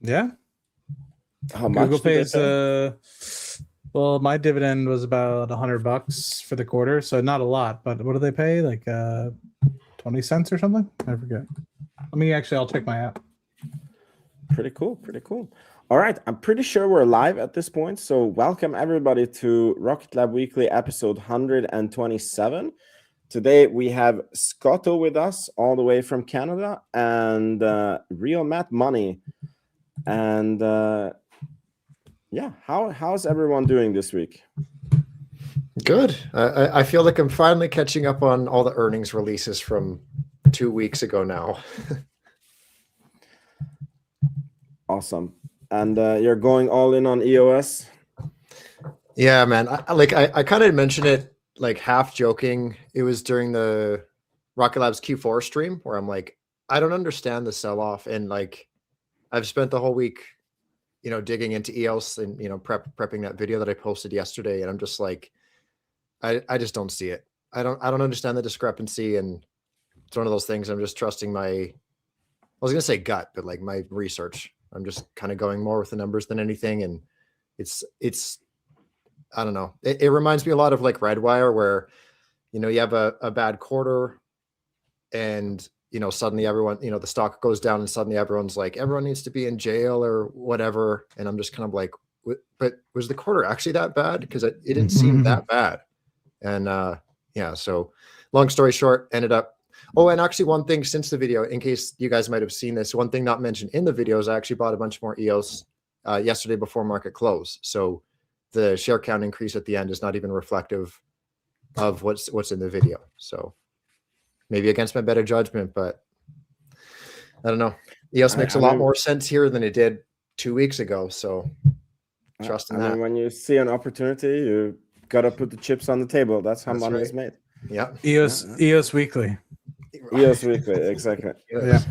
Yeah. How much Google do they pays. pay? Well, my dividend was about $100 for the quarter, so not a lot. But what do they pay? Like 20 cents or something? I forget. I'll check my app. Pretty cool. All right, I'm pretty sure we're live at this point. So welcome everybody to Rocket Lab Weekly episode 127. Today we have Scotto with us all the way from Canada and Real Matt Money. And how's everyone doing this week? Good. I feel like I'm finally catching up on all the earnings releases from 2 weeks ago now. Awesome. And you're going all in on EOS? Yeah, man. I kind of mentioned it like half joking. It was during the Rocket Labs Q4 stream where I'm like, I don't understand the sell-off. And like, I've spent the whole week, digging into EOS and, prepping that video that I posted yesterday. And I'm just like, I just don't see it. I don't understand the discrepancy. And it's one of those things I'm just trusting I was going to say gut, but like my research. I'm just kind of going more with the numbers than anything. And it's I don't know. It reminds me a lot of like Redwire where, you have a bad quarter and, suddenly everyone, the stock goes down and suddenly everyone's like, everyone needs to be in jail or whatever. And I'm just kind of like, but was the quarter actually that bad? Because it didn't seem that bad. And so long story short, ended up. Oh, and actually one thing since the video, in case you guys might have seen this, one thing not mentioned in the video is I actually bought a bunch more EOS yesterday before market close. So the share count increase at the end is not even reflective of what's in the video. So maybe against my better judgment, but I don't know. EOS makes a lot more sense here than it did 2 weeks ago. So trust in that. I mean, when you see an opportunity, you got to put the chips on the table. That's how money is made. Yeah. EOS Weekly. EOS Weekly, exactly. Yeah.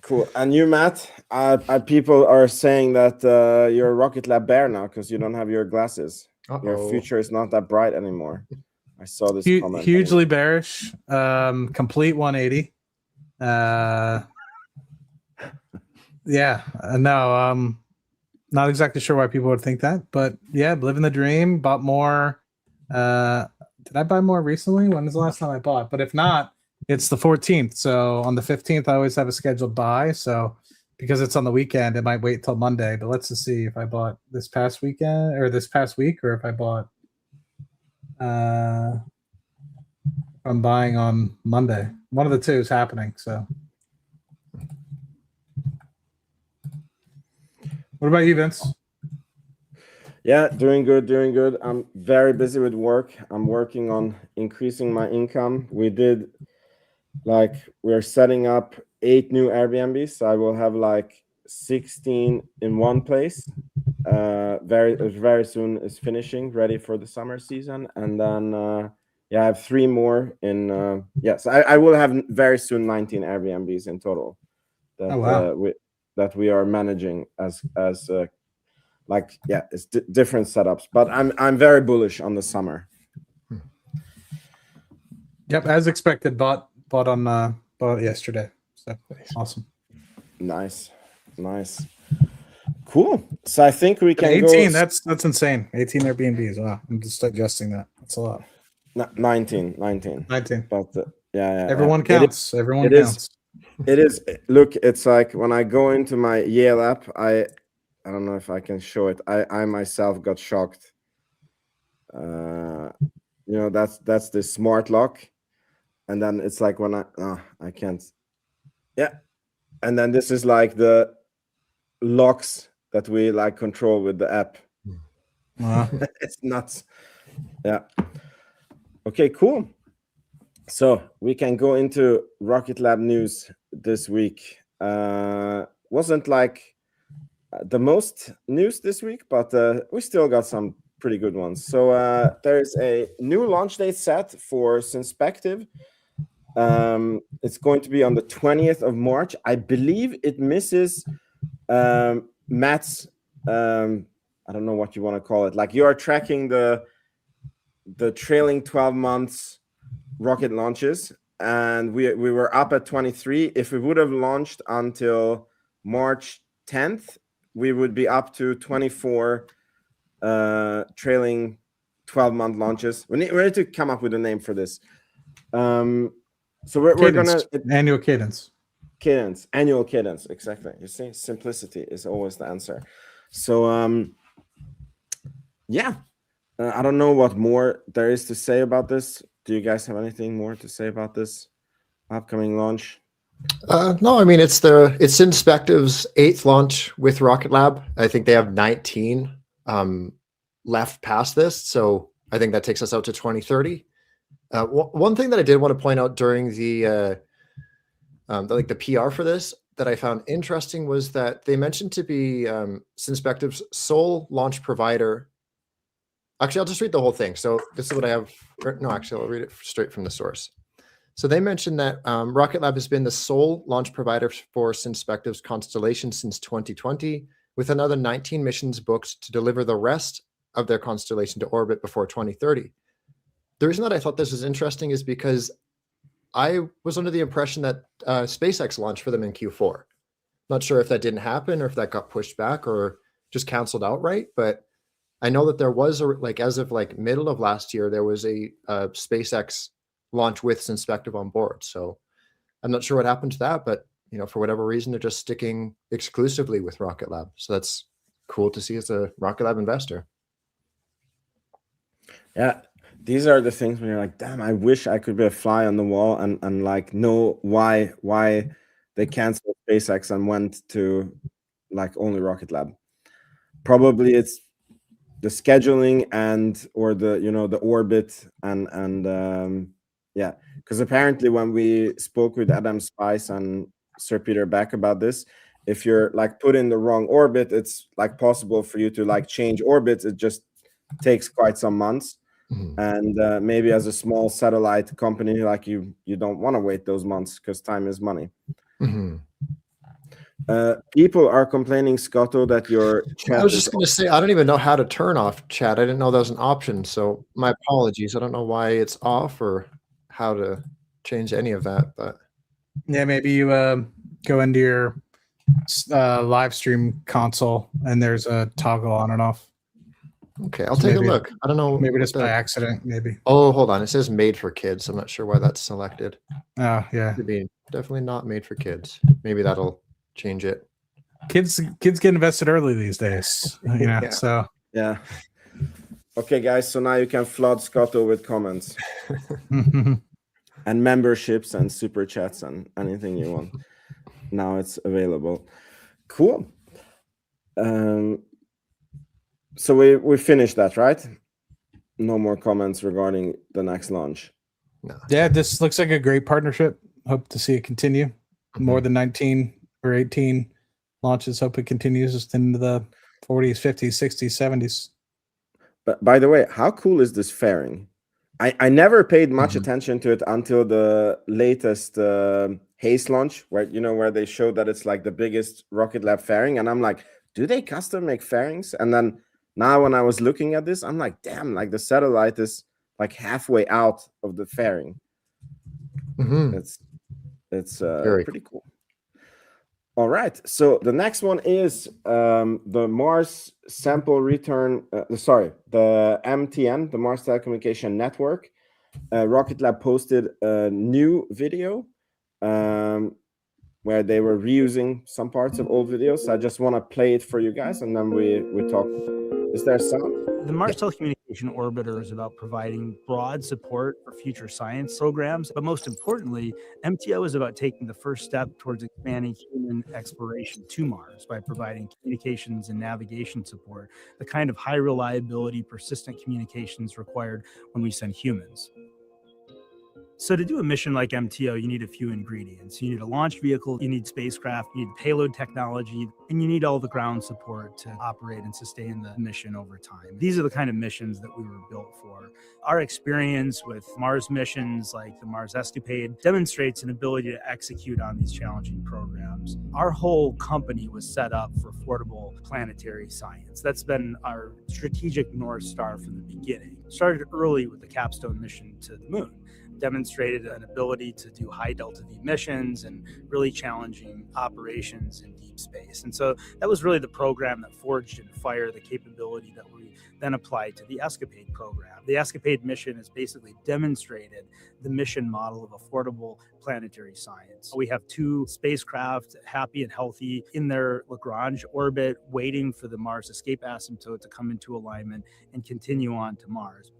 Cool. And you, Matt, people are saying that you're a Rocket Lab bear now because you don't have your glasses. Your future is not that bright anymore. I saw this comment. Hugely bearish. Complete 180. No, not exactly sure why people would think that, but yeah, living the dream. Bought more. Did I buy more recently? When was the last time I bought? But if not, it's the 14th. So on the 15th, I always have a scheduled buy. So because it's on the weekend, it might wait till Monday. But let's just see if I bought this past weekend or this past week, or if I bought. I'm buying on Monday. One of the two is happening. So. What about you, Vince? Yeah, doing good. I'm very busy with work. I'm working on increasing my income. We're setting up 8 new Airbnbs. So I will have like 16 in one place. Very soon is finishing, ready for the summer season. And then, I have 3 more in, so I will have very soon 19 Airbnbs in total that we are managing as it's different setups, but I'm very bullish on the summer. Yep, as expected. Bought yesterday. So awesome. Nice. Cool. So I think we can 18. That's insane. 18 Airbnbs. Wow, I'm just adjusting that. That's a lot. 19. But everyone counts. Everyone counts. It is. Look, it's like when I go into my Yale app, I don't know if I can show it. I myself got shocked. That's the smart lock, and then it's like when I can't. Yeah, and then this is like the locks that we like control with the app. It's nuts. Yeah. Okay. Cool. So we can go into Rocket Lab news this week. Wasn't like the most news this week, but we still got some pretty good ones. So there's a new launch date set for Synspective. It's going to be on the 20th of March. I believe it misses Matt's, I don't know what you want to call it. Like you are tracking the trailing 12 months rocket launches, and we were up at 23. If we would have launched until March 10th, we would be up to 24 trailing 12-month launches. We need to come up with a name for this. So we're gonna annual cadence. Annual cadence, exactly. You see, simplicity is always the answer. So yeah, I don't know what more there is to say about this. Do you guys have anything more to say about this upcoming launch? No, I mean it's Synspective's 8th launch with Rocket Lab. I think they have 19 left past this, so I think that takes us out to 2030. One thing that I did want to point out during the PR for this that I found interesting was that they mentioned to be Synspective's sole launch provider. Actually, I'll just read the whole thing. So this is what I have. No, actually, I'll read it straight from the source. So they mentioned that Rocket Lab has been the sole launch provider for Synspective's constellation since 2020, with another 19 missions booked to deliver the rest of their constellation to orbit before 2030. The reason that I thought this was interesting is because I was under the impression that SpaceX launched for them in Q4. Not sure if that didn't happen or if that got pushed back or just canceled outright, but I know that there was as of middle of last year, there was a SpaceX launch with Synspective on board. So I'm not sure what happened to that, but for whatever reason, they're just sticking exclusively with Rocket Lab. So that's cool to see as a Rocket Lab investor. Yeah, these are the things when you're like, damn, I wish I could be a fly on the wall and know why they canceled SpaceX and went to only Rocket Lab. Probably it's the scheduling or the orbit and yeah, because apparently when we spoke with Adam Spice and Sir Peter Beck about this, if you're put in the wrong orbit, it's possible for you to change orbits. It just takes quite some months. Mm-hmm. And maybe as a small satellite company, you don't want to wait those months because time is money. Mm-hmm. People are complaining, Scotto, that your chat. I was just going to say, I don't even know how to turn off chat. I didn't know that was an option. So my apologies. I don't know why it's off or how to change any of that. But yeah, maybe you go into your live stream console and there's a toggle on and off. Okay, I'll take a look. I don't know. Maybe just by accident, maybe. Oh, hold on. It says made for kids. I'm not sure why that's selected. Oh, yeah. Could be definitely not made for kids. Maybe that'll change it. Kids get invested early these days. Yeah. So. Yeah. Okay, guys. So now you can flood Scotto with comments and memberships and super chats and anything you want. Now it's available. Cool. So we finished that, right? No more comments regarding the next launch. No. Yeah, this looks like a great partnership. Hope to see it continue. Mm-hmm. More than 19 or 18 launches. Hope it continues into the 40s, 50s, 60s, 70s. But by the way, how cool is this fairing? I never paid much attention to it until the latest Haze launch, where they showed that it's the biggest Rocket Lab fairing, and I'm like, do they custom make fairings? And then now when I was looking at this, I'm like, damn, the satellite is halfway out of the fairing. Mm-hmm. It's Very pretty cool. All right, so the next one is the Mars Sample Return. The MTN, the Mars Telecommunication Network. Rocket Lab posted a new video where they were reusing some parts of old videos. So I just want to play it for you guys, and then we talk. Is there sound? The Mars Telecommunication Orbiter is about providing broad support for future science programs, but most importantly, MTO is about taking the first step towards expanding human exploration to Mars by providing communications and navigation support, the kind of high reliability, persistent communications required when we send humans. So to do a mission like MTO, you need a few ingredients. You need a launch vehicle, you need spacecraft, you need payload technology, and you need all the ground support to operate and sustain the mission over time. These are the kind of missions that we were built for. Our experience with Mars missions like the Mars Escapade demonstrates an ability to execute on these challenging programs. Our whole company was set up for affordable planetary science. That's been our strategic North Star from the beginning. Started early with the capstone mission to the moon. demonstrated an ability to do high delta V missions and really challenging operations in deep space. And so that was really the program that forged in fire the capability that we then applied to the Escapade program. The Escapade mission has basically demonstrated the mission model of affordable planetary science. We have 2 spacecraft, happy and healthy, in their Lagrange orbit, waiting for the Mars escape asymptote to come into alignment and continue on to Mars.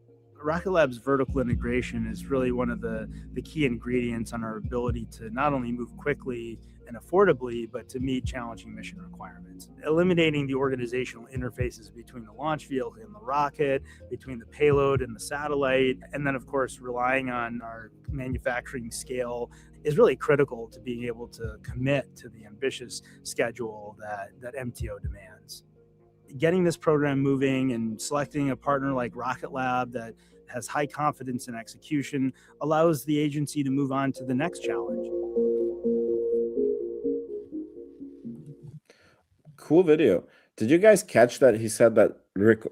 Rocket Lab's vertical integration is really one of the key ingredients on our ability to not only move quickly and affordably, but to meet challenging mission requirements. Eliminating the organizational interfaces between the launch vehicle and the rocket, between the payload and the satellite, and then of course relying on our manufacturing scale is really critical to being able to commit to the ambitious schedule that MTO demands. Getting this program moving and selecting a partner like Rocket Lab that has high confidence in execution allows the agency to move on to the next challenge. Cool video. Did you guys catch that he said that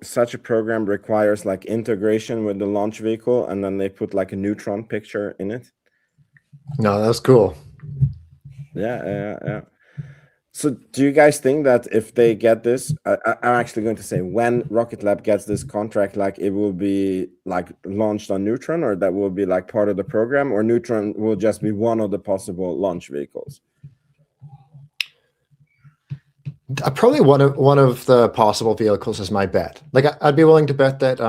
such a program requires like integration with the launch vehicle, and then they put like a neutron picture in it? No, that was cool. Yeah. So do you guys think that if they get this, I'm actually going to say when Rocket Lab gets this contract, like it will be like launched on Neutron, or that will be like part of the program, or Neutron will just be one of the possible launch vehicles? Probably one of the possible vehicles is my bet. Like I'd be willing to bet that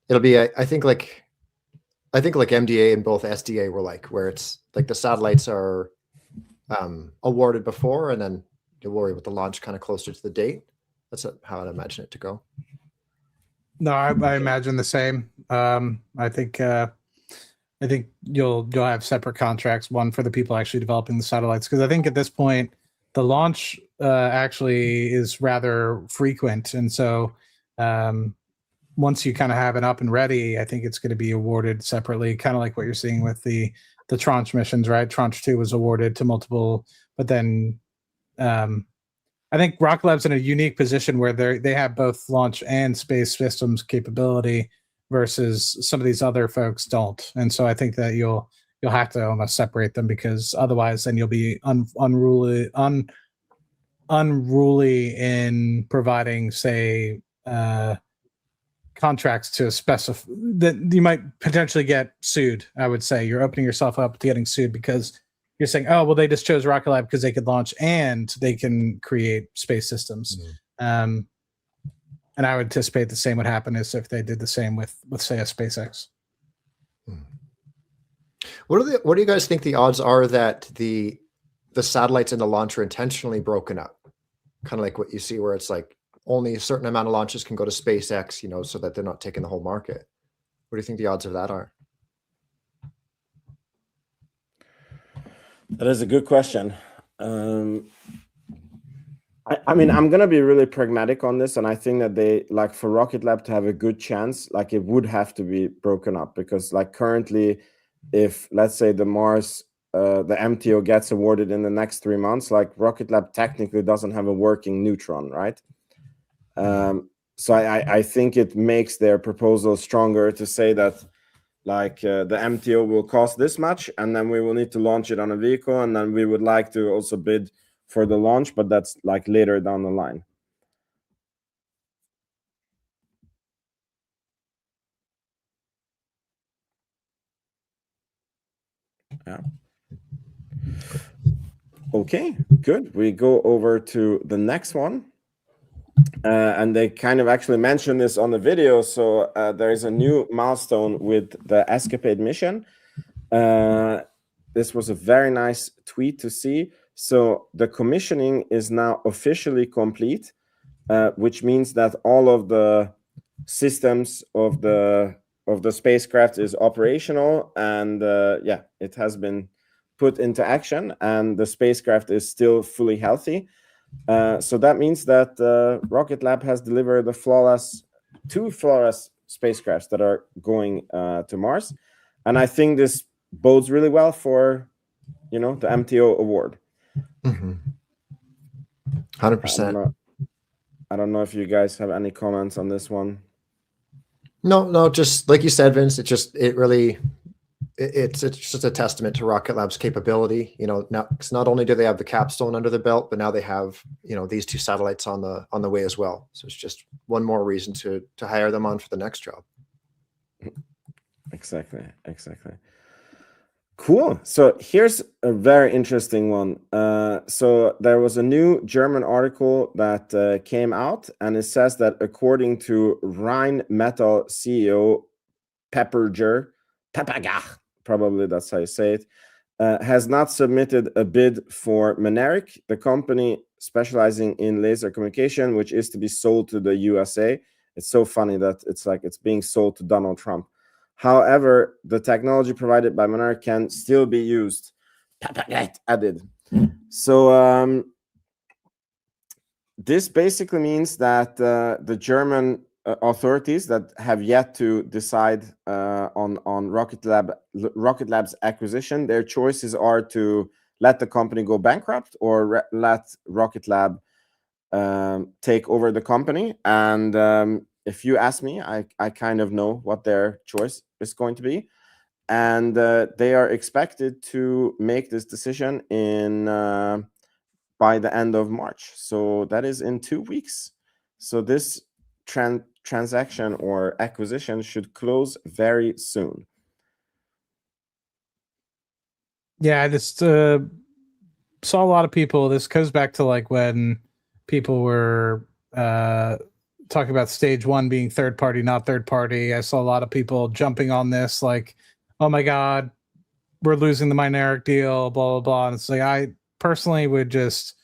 it'll be I think like MDA and both SDA were like, where it's like the satellites are awarded before, and then you'll worry about the launch kind of closer to the date. That's how I'd imagine it to go. No, I imagine the same. I think you'll have separate contracts, one for the people actually developing the satellites, because I think at this point the launch actually is rather frequent, and so once you kind of have it up and ready, I think it's going to be awarded separately, kind of like what you're seeing with the tranche missions, right? Tranche 2 was awarded to multiple, but then I think Rocket Lab's in a unique position where they have both launch and space systems capability versus some of these other folks don't. And so I think that you'll have to almost separate them, because otherwise then you'll be unruly in providing, say, contracts to specify that you might potentially get sued. I would say you're opening yourself up to getting sued because you're saying, oh, well, they just chose Rocket Lab because they could launch and they can create space systems. And I would anticipate the same would happen as if they did the same with say, a SpaceX. What do you guys think the odds are that the satellites in the launch are intentionally broken up? Kind of like what you see where it's like only a certain amount of launches can go to SpaceX, so that they're not taking the whole market. What do you think the odds of that are? That is a good question. I mean, I'm going to be really pragmatic on this, and I think that they, like, for Rocket Lab to have a good chance, like, it would have to be broken up, because like currently, if let's say the Mars, the MTO gets awarded in the next 3 months, like Rocket Lab technically doesn't have a working Neutron, right? So I think it makes their proposal stronger to say that, like, the MTO will cost this much, and then we will need to launch it on a vehicle, and then we would like to also bid for the launch, but that's like later down the line. Yeah. Okay, good. We go over to the next one. And they kind of actually mentioned this on the video. So there is a new milestone with the Escapade mission. This was a very nice tweet to see. So the commissioning is now officially complete, which means that all of the systems of the spacecraft is operational, and yeah, it has been put into action, and the spacecraft is still fully healthy. So that means that Rocket Lab has delivered two flawless spacecrafts that are going to Mars, and I think this bodes really well for, the MTO award. 100%. I don't know if you guys have any comments on this one. No, just like you said, Vince, it really it's just a testament to Rocket Lab's capability. Now, 'cause not only do they have the capstone under the belt, but now they have these 2 satellites on the way as well. So it's just one more reason to hire them on for the next job. Exactly. Cool. So here's a very interesting one. So there was a new German article that came out, and it says that according to Rheinmetall CEO Pepperger, probably that's how you say it, has not submitted a bid for Mynaric, the company specializing in laser communication, which is to be sold to the USA. It's so funny that it's being sold to Donald Trump. However, the technology provided by Mynaric can still be used. Added. So this basically means that the German authorities that have yet to decide on Rocket Lab's acquisition, their choices are to let the company go bankrupt or let Rocket Lab take over the company. And if you ask me, I kind of know what their choice is going to be. And they are expected to make this decision by the end of March. So that is in 2 weeks. So this transaction or acquisition should close very soon. Yeah, I just saw a lot of people. This goes back to like when people were talking about stage 1 being third party, not third party. I saw a lot of people jumping on this, like, oh my God, we're losing the Mynaric deal, blah, blah, blah. And it's like, I personally would just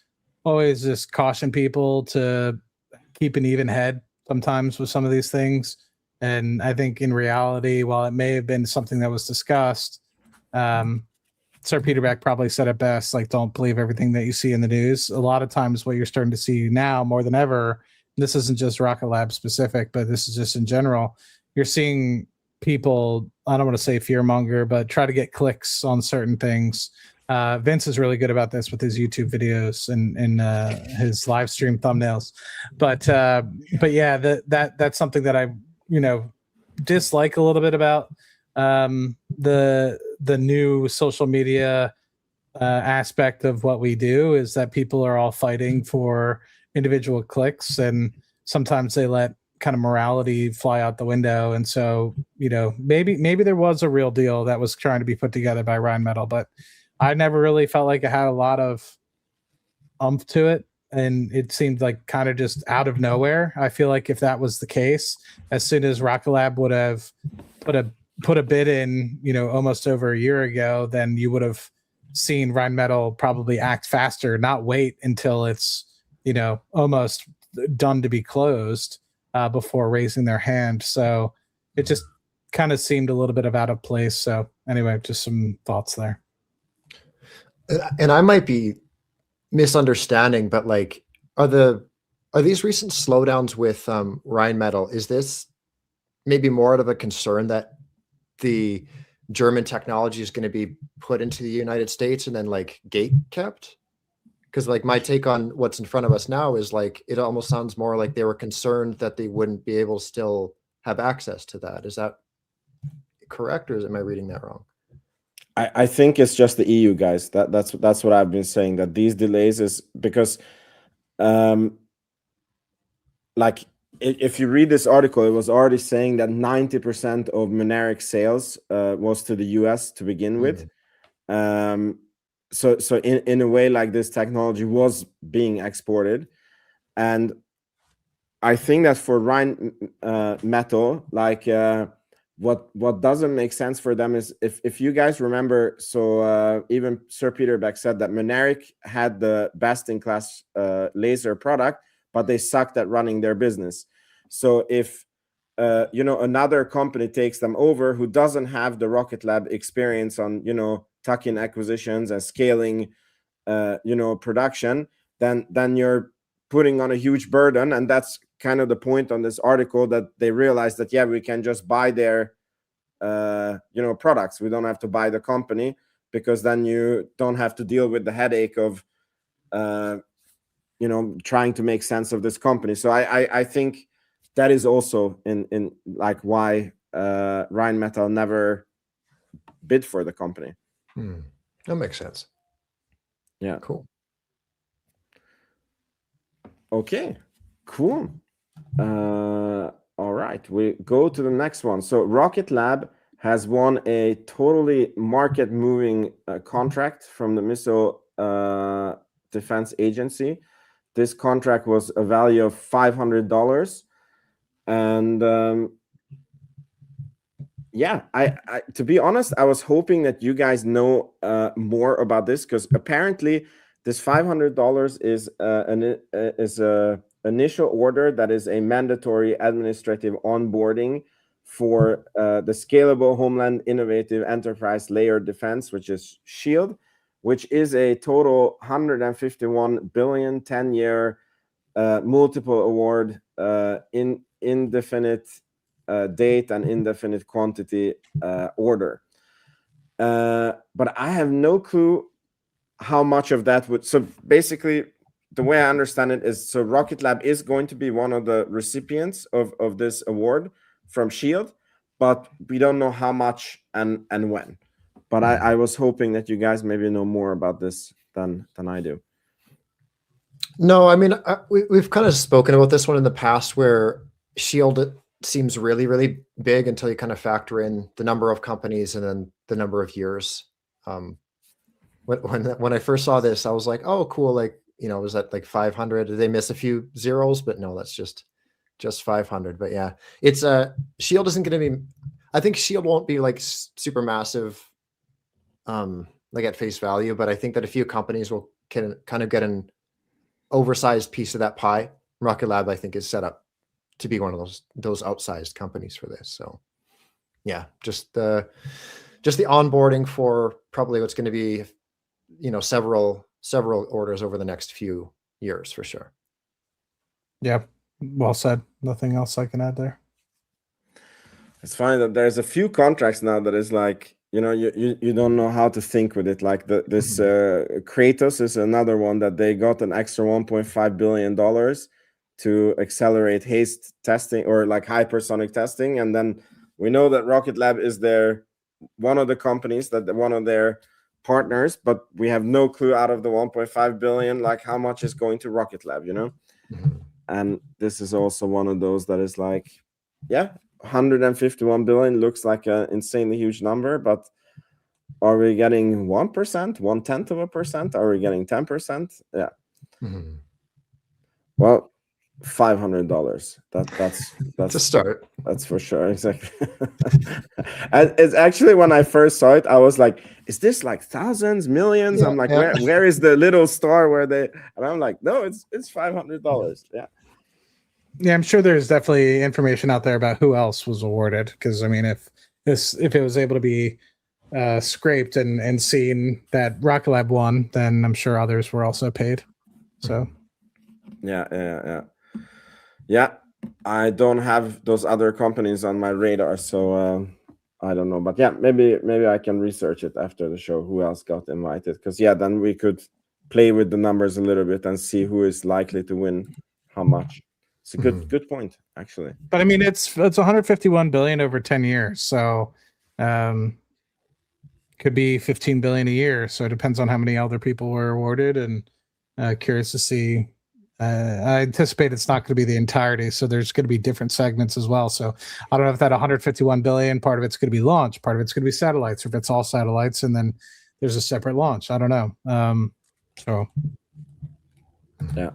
always just caution people to keep an even head sometimes with some of these things. And I think in reality, while it may have been something that was discussed, Sir Peter Beck probably said it best, like, don't believe everything that you see in the news. A lot of times what you're starting to see now more than ever, this isn't just Rocket Lab specific, but this is just in general, you're seeing people, I don't want to say fearmonger, but try to get clicks on certain things. Vince is really good about this with his YouTube videos and his live stream thumbnails. But yeah, that's something that I dislike a little bit about the new social media aspect of what we do, is that people are all fighting for individual clicks, and sometimes they let kind of morality fly out the window. And so maybe there was a real deal that was trying to be put together by Rheinmetall, but I never really felt like it had a lot of oomph to it, and it seemed like kind of just out of nowhere. I feel like if that was the case, as soon as Rocket Lab would have put a bid in, almost over a year ago, then you would have seen Rheinmetall probably act faster, not wait until it's almost done to be closed before raising their hand. So it just kind of seemed a little bit of out of place. So anyway, just some thoughts there. And I might be misunderstanding, but like, are these recent slowdowns with Rheinmetall, is this maybe more out of a concern that the German technology is going to be put into the United States and then like gate kept? Because like my take on what's in front of us now is like, it almost sounds more like they were concerned that they wouldn't be able to still have access to that. Is that correct, or am I reading that wrong? I think it's just the EU guys. That's what I've been saying, that these delays is because like if you read this article, it was already saying that 90% of Mynaric sales was to the US to begin with. So in a way, like, this technology was being exported. And I think that for Rheinmetall, like what doesn't make sense for them is, if you guys remember, so even Sir Peter Beck said that Mynaric had the best in class laser product, but they sucked at running their business. So if another company takes them over who doesn't have the Rocket Lab experience on tuck-in acquisitions and scaling production, then you're putting on a huge burden. And that's kind of the point on this article, that they realized that, yeah, we can just buy their products. We don't have to buy the company, because then you don't have to deal with the headache of trying to make sense of this company. So I think that is also in like why Rheinmetall never bid for the company. That makes sense. Yeah. Cool. Okay, cool. All right, we go to the next one. So Rocket Lab has won a totally market-moving contract from the Missile Defense Agency. This contract was a value of $500, and yeah, I to be honest, I was hoping that you guys know more about this, because apparently this $500 is an initial order that is a mandatory administrative onboarding for the Scalable Homeland Innovative Enterprise Layer Defense, which is SHIELD, which is a total 151 billion 10-year multiple award indefinite date and indefinite quantity order. But I have no clue how much of that would. So basically, the way I understand it is, so Rocket Lab is going to be one of the recipients of this award from SHIELD, but we don't know how much and when. But I was hoping that you guys maybe know more about this than I do. No, I mean, we've kind of spoken about this one in the past, where SHIELD seems really, really big until you kind of factor in the number of companies and then the number of years. When I first saw this, I was like, oh, cool. Like, you know, was that like 500? Did they miss a few zeros? But no, that's just 500. But yeah, it's SHIELD isn't going to be, I think SHIELD won't be like super massive, like at face value, but I think that a few companies can kind of get an oversized piece of that pie. Rocket Lab, I think, is set up to be one of those outsized companies for this. So yeah, just the onboarding for probably what's going to be, you know, several orders over the next few years for sure. Yeah, well said. Nothing else I can add there. It's funny that there's a few contracts now that is like, you know, you don't know how to think with it. Like this Kratos is another one that they got an extra $1.5 billion to accelerate haste testing, or like hypersonic testing. And then we know that Rocket Lab is one of the companies, that one of their partners, but we have no clue out of the 1.5 billion, like how much is going to Rocket Lab, you know? And this is also one of those that is like, yeah, 151 billion looks like an insanely huge number, but are we getting 1%, 0.1%? Are we getting 10%? Yeah. Well, $500. That's to start. That's for sure. Exactly. And it's actually, when I first saw it, I was like, is this like thousands, millions? Yeah, I'm like, yeah. where is the little star where they, and I'm like, no, it's $500. Yeah. Yeah, I'm sure there's definitely information out there about who else was awarded. Because I mean, if it was able to be scraped and seen that Rocket Lab won, then I'm sure others were also paid. So yeah. I don't have those other companies on my radar, so I don't know. But yeah, maybe I can research it after the show, who else got invited, because yeah, then we could play with the numbers a little bit and see who is likely to win how much. It's a good point, actually. But I mean, it's 151 billion over 10 years, so could be 15 billion a year. So it depends on how many other people were awarded, and curious to see. I anticipate it's not going to be the entirety, so there's going to be different segments as well. So I don't know if that 151 billion, part of it's going to be launch, part of it's going to be satellites, or if it's all satellites and then there's a separate launch. I don't know. So yeah.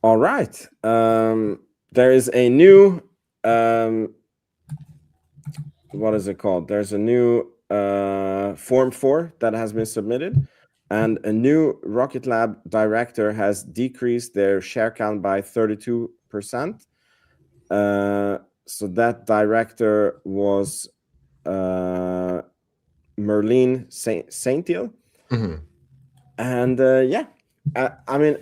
All right. There is a new what is it called? There's a new Form 4 that has been submitted, and a new Rocket Lab director has decreased their share count by 32%. So that director was Merlin Saintiel. And yeah, I mean,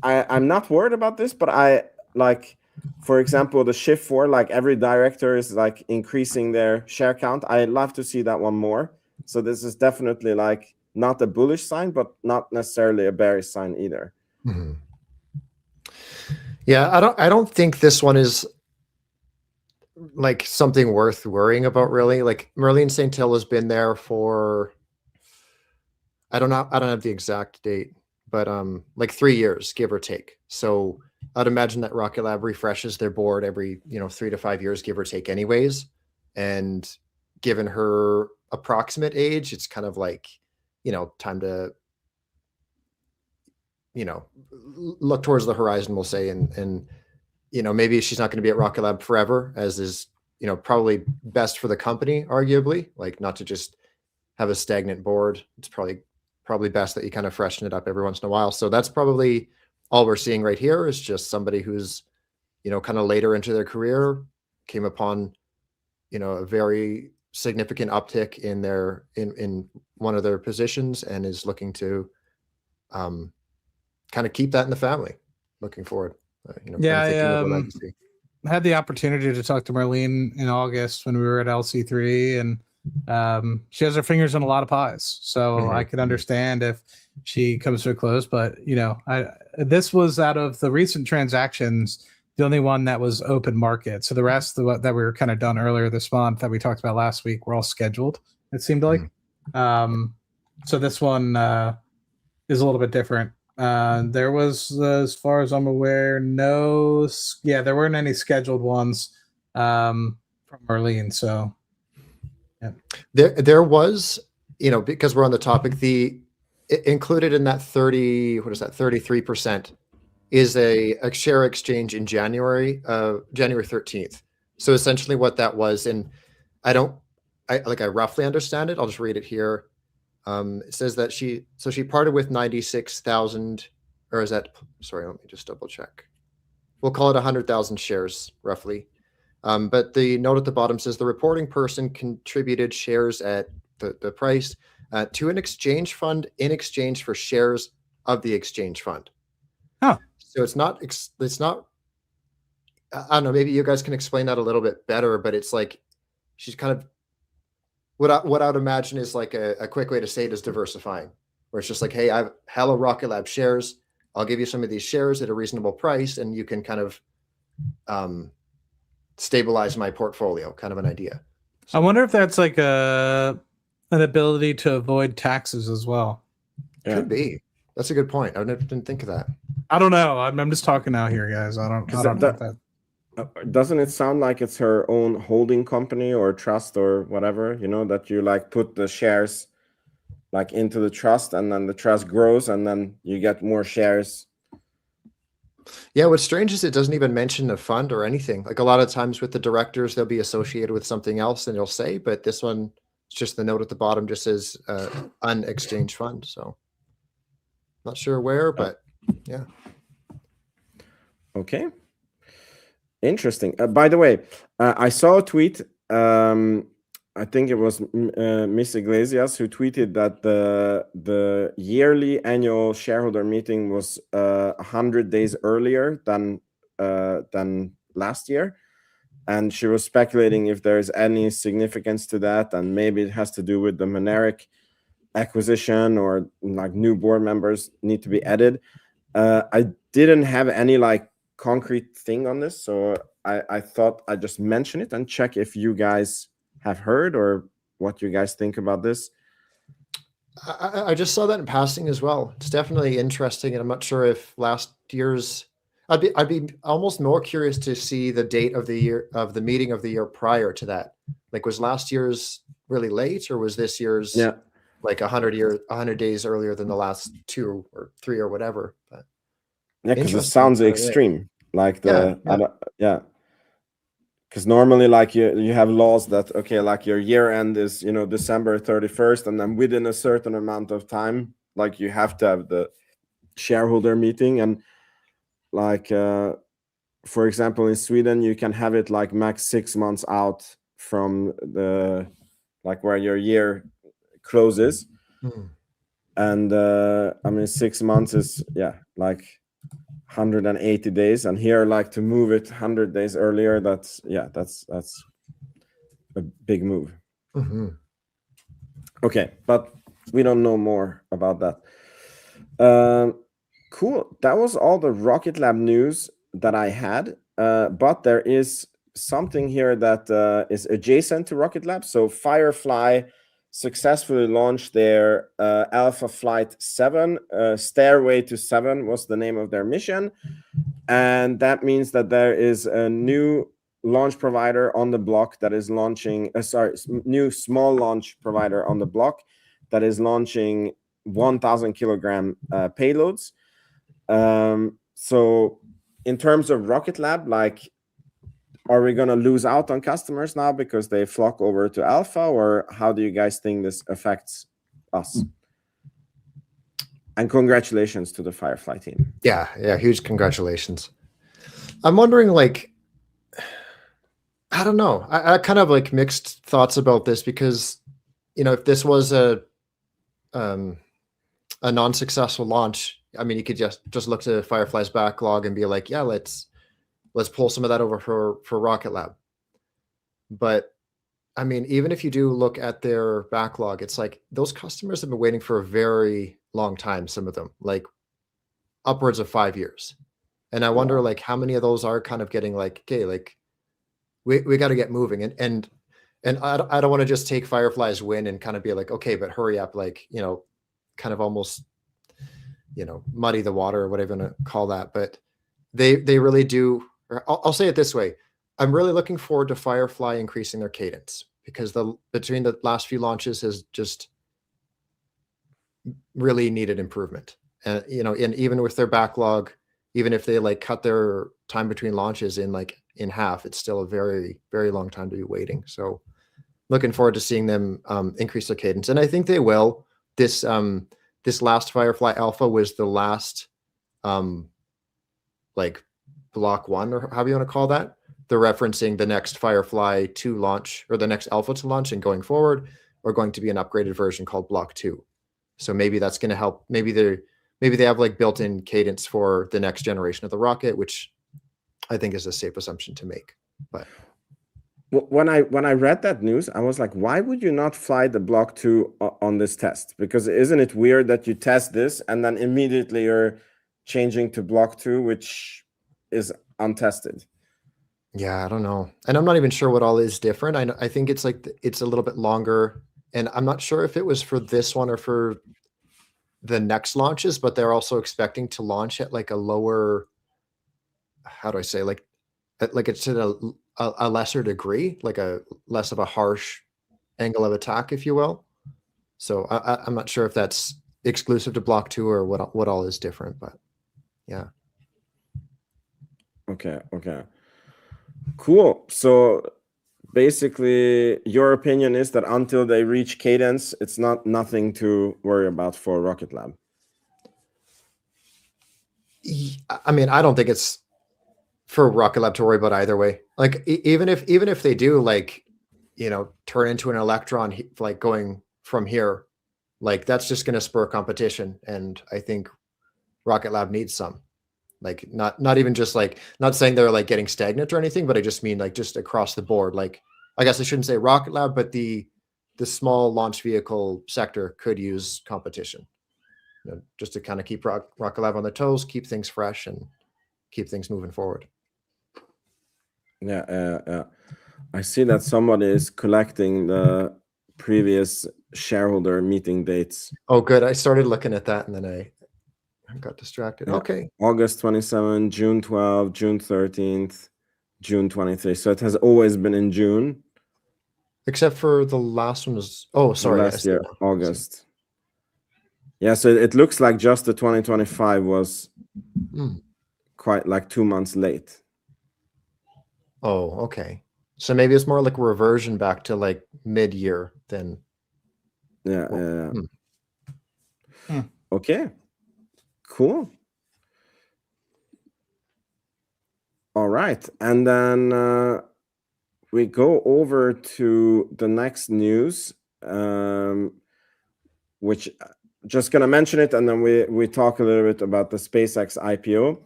I'm not worried about this, but I like, for example, the Shift 4, like every director is like increasing their share count. I'd love to see that one more. So this is definitely like not a bullish sign, but not necessarily a bearish sign either. Yeah, I don't think this one is like something worth worrying about, really. Like Merlin St. Hill has been there for, I don't have the exact date, but like 3 years, give or take. So I'd imagine that Rocket Lab refreshes their board every 3 to 5 years, give or take, anyways. And given her approximate age, it's kind of like, time to look towards the horizon, we'll say, and maybe she's not going to be at Rocket Lab forever, as is probably best for the company, arguably, like not to just have a stagnant board. It's probably best that you kind of freshen it up every once in a while. So that's probably all we're seeing right here, is just somebody who's kind of later into their career, came upon a very significant uptick in their in one of their positions, and is looking to kind of keep that in the family looking forward. Yeah, kind of thinking of a legacy. I had the opportunity to talk to Marlene in August when we were at LC3, and she has her fingers in a lot of pies. So I could understand if she comes to a close, but this was, out of the recent transactions, the only one that was open market. So the rest that we were kind of done earlier this month that we talked about last week were all scheduled, it seemed like. So this one is a little bit different. There was, as far as I'm aware, there weren't any scheduled ones from Marlene. So yeah, there was, because we're on the topic, included in that 33% is a share exchange in January 13th. So essentially what that was, and I roughly understand it. I'll just read it here. It says that she parted with 96,000, or is that, sorry, let me just double check. We'll call it 100,000 shares roughly. But the note at the bottom says the reporting person contributed shares at the price to an exchange fund in exchange for shares of the exchange fund. Huh. So it's not, I don't know, maybe you guys can explain that a little bit better, but it's like, she's kind of, what I would imagine is like a quick way to say it is diversifying, where it's just like, hey, I have Hello Rocket Lab shares. I'll give you some of these shares at a reasonable price, and you can kind of stabilize my portfolio, kind of an idea. I wonder if that's like an ability to avoid taxes as well. Could be. That's a good point. I didn't think of that. I don't know. I'm just talking out here, guys. I don't know if that. Doesn't it sound like it's her own holding company or trust or whatever, that you like put the shares like into the trust, and then the trust grows, and then you get more shares? Yeah, what's strange is it doesn't even mention a fund or anything. Like a lot of times with the directors, they'll be associated with something else and they'll say, but this one, it's just the note at the bottom just says unexchanged fund. So not sure where, but yeah. Okay. Interesting. By the way, I saw a tweet. I think it was Miss Iglesias who tweeted that the yearly annual shareholder meeting was 100 days earlier than last year, and she was speculating if there is any significance to that, and maybe it has to do with the Mynaric acquisition, or like new board members need to be added. I didn't have any like concrete thing on this, so I thought I'd just mention it and check if you guys have heard or what you guys think about this. I just saw that in passing as well. It's definitely interesting, and I'm not sure if last year's. I'd be almost more curious to see the date of the year of the meeting of the year prior to that. Like, was last year's really late, or was this year's like 100 days earlier than the last 2 or 3 or whatever? But yeah, because it sounds extreme. Like yeah. Because normally, like you have laws that, okay, like your year end is December 31st, and then within a certain amount of time, like you have to have the shareholder meeting. And like for example, in Sweden, you can have it like max 6 months out from the like where your year closes. And I mean, 6 months is like 180 days, and here, like, to move it 100 days earlier, that's a big move. Okay, but we don't know more about that. Cool. That was all the Rocket Lab news that I had, but there is something here that is adjacent to Rocket Lab. So Firefly successfully launched their Alpha Flight 7. Stairway to 7 was the name of their mission. And that means that there is a new launch provider on the block that is launching, new small launch provider on the block that is launching 1,000 kilogram payloads. So in terms of Rocket Lab, like, are we going to lose out on customers now because they flock over to Alpha, or how do you guys think this affects us? And congratulations to the Firefly team. Yeah, huge congratulations. I'm wondering, like, I don't know. I kind of like mixed thoughts about this because, you know, if this was a non-successful launch, I mean, you could just look to Firefly's backlog and be like, yeah, let's pull some of that over for Rocket Lab. But I mean, even if you do look at their backlog, it's like those customers have been waiting for a very long time, some of them, like upwards of 5 years. And I wonder, like, how many of those are kind of getting like, okay, like we got to get moving. And I don't want to just take Firefly's win and kind of be like, okay, but hurry up, like, you know, kind of almost, you know, muddy the water or whatever you want to call that. But they really do. Or I'll say it this way. I'm really looking forward to Firefly increasing their cadence, because between the last few launches has just really needed improvement. And, you know, and even with their backlog, even if they like cut their time between launches in half, it's still a very, very long time to be waiting. So looking forward to seeing them increase their cadence. And I think they will. This last Firefly Alpha was the last like block 1, or however you want to call that. They're referencing the next Firefly to launch, or the next Alpha to launch, and going forward, or going to be an upgraded version called Block 2. So maybe that's going to help. Maybe they have like built-in cadence for the next generation of the rocket, which I think is a safe assumption to make. But when I read that news, I was like, why would you not fly the Block 2 on this test? Because isn't it weird that you test this and then immediately you're changing to Block 2, which is untested? Yeah, I don't know. And I'm not even sure what all is different. I think it's like it's a little bit longer, and I'm not sure if it was for this one or for the next launches, but they're also expecting to launch at like a lower, how do I say, like it's at a lesser degree, like a less of a harsh angle of attack, if you will. So I'm not sure if that's exclusive to Block 2 or what all is different, but yeah. Okay. Cool. So basically, your opinion is that until they reach cadence, it's nothing to worry about for Rocket Lab. I mean, I don't think it's for Rocket Lab to worry about either way. Like even if they do, like, you know, turn into an Electron, like going from here, like that's just going to spur competition, and I think Rocket Lab needs some. Like not even just like, not saying they're like getting stagnant or anything, but I just mean like just across the board. Like, I guess I shouldn't say Rocket Lab, but the small launch vehicle sector could use competition, you know, just to kind of keep Rocket Lab on their toes, keep things fresh, and keep things moving forward. Yeah. I see that somebody is collecting the previous shareholder meeting dates. Oh, good. I started looking at that and then I got distracted. Yeah. Okay. August 27, June 12, June 13th, June 23. So it has always been in June. Except for the last one was, oh, sorry. Last year, August. Yeah, so it looks like just the 2025 was quite like 2 months late. Oh, okay. So maybe it's more like a reversion back to like mid-year than. Yeah. Okay. Cool. All right. And then we go over to the next news, which just going to mention it, and then we talk a little bit about the SpaceX IPO.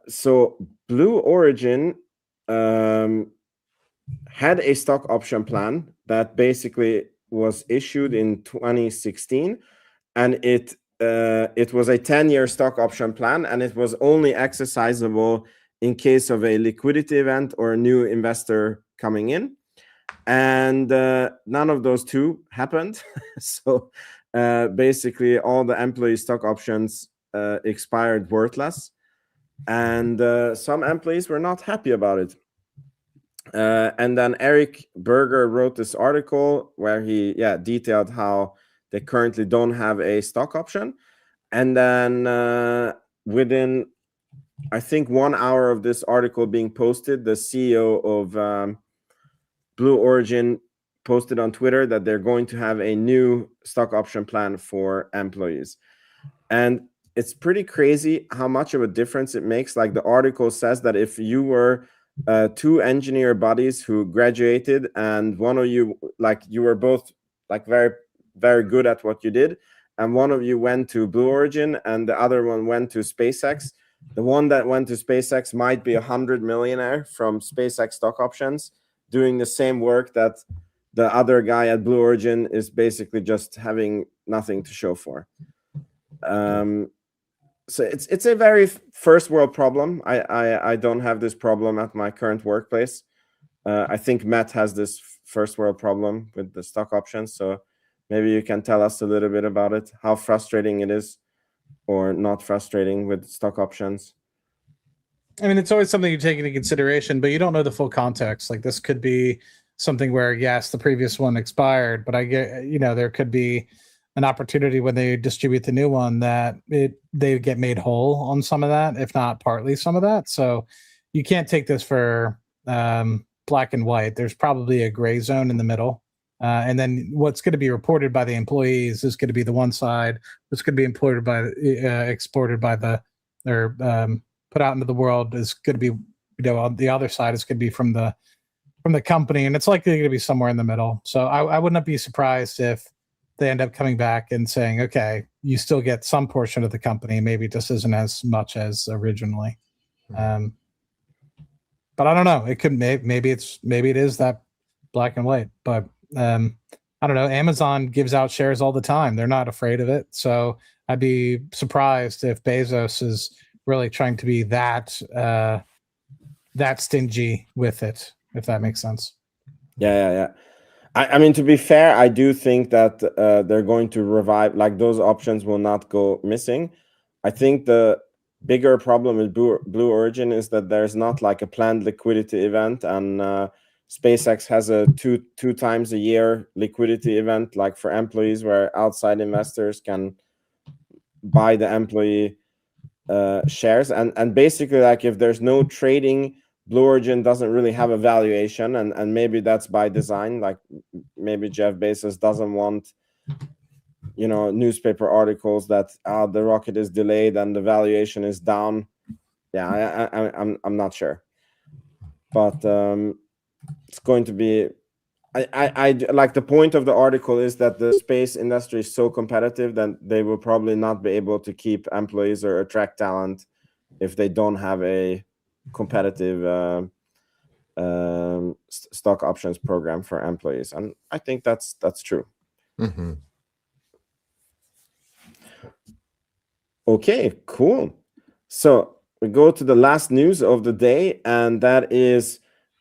So Blue Origin had a stock option plan that basically was issued in 2016, and it was a 10-year stock option plan, and it was only exercisable in case of a liquidity event or a new investor coming in. And none of those two happened. So basically all the employee stock options expired worthless. And some employees were not happy about it. And then Eric Berger wrote this article where he detailed how they currently don't have a stock option. And then within, I think, 1 hour of this article being posted, the CEO of Blue Origin posted on Twitter that they're going to have a new stock option plan for employees. And it's pretty crazy how much of a difference it makes. Like the article says that if you were two engineer buddies who graduated and one of you, like you were both like very, very good at what you did, and one of you went to Blue Origin and the other one went to SpaceX, the one that went to SpaceX might be 100 millionaire from SpaceX stock options, doing the same work that the other guy at Blue Origin is basically just having nothing to show for. So it's a very first world problem. I don't have this problem at my current workplace. I think Matt has this first world problem with the stock options. So maybe you can tell us a little bit about it, how frustrating it is or not frustrating with stock options. I mean, it's always something you take into consideration, but you don't know the full context. Like this could be something where, yes, the previous one expired, but I get, there could be an opportunity when they distribute the new one that they get made whole on some of that, if not partly some of that. So you can't take this for black and white. There's probably a gray zone in the middle. And then what's going to be reported by the employees is going to be the one side. What's going to be exported by put out into the world is going to be, on the other side is going to be from the company, and it's likely going to be somewhere in the middle. So I would not be surprised if they end up coming back and saying, okay, you still get some portion of the company. Maybe this isn't as much as originally. But I don't know. It could maybe it is that black and white. But I don't know. Amazon gives out shares all the time. They're not afraid of it. So I'd be surprised if Bezos is really trying to be that stingy with it, if that makes sense. Yeah. I mean, to be fair, I do think that they're going to revive, like those options will not go missing. I think the bigger problem with Blue Origin is that there's not like a planned liquidity event, and SpaceX has a two times a year liquidity event, like for employees, where outside investors can buy the employee shares, and basically, like if there's no trading, Blue Origin doesn't really have a valuation, and maybe that's by design. Like maybe Jeff Bezos doesn't want, newspaper articles that the rocket is delayed and the valuation is down. Yeah, I'm not sure, but it's going to be. I like the point of the article is that the space industry is so competitive that they will probably not be able to keep employees or attract talent if they don't have a competitive stock options program for employees, and I think that's true. Mm-hmm. Okay, cool. So we go to the last news of the day, and that is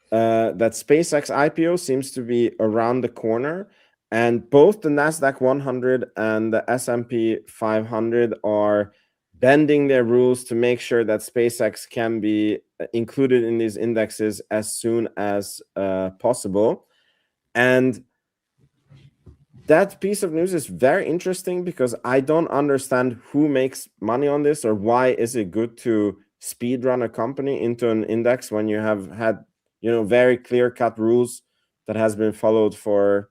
that SpaceX IPO seems to be around the corner, and both the NASDAQ 100 and the S&P 500 are bending their rules to make sure that SpaceX can be included in these indexes as soon as possible. And that piece of news is very interesting because I don't understand who makes money on this, or why is it good to speed run a company into an index when you have had very clear-cut rules that has been followed for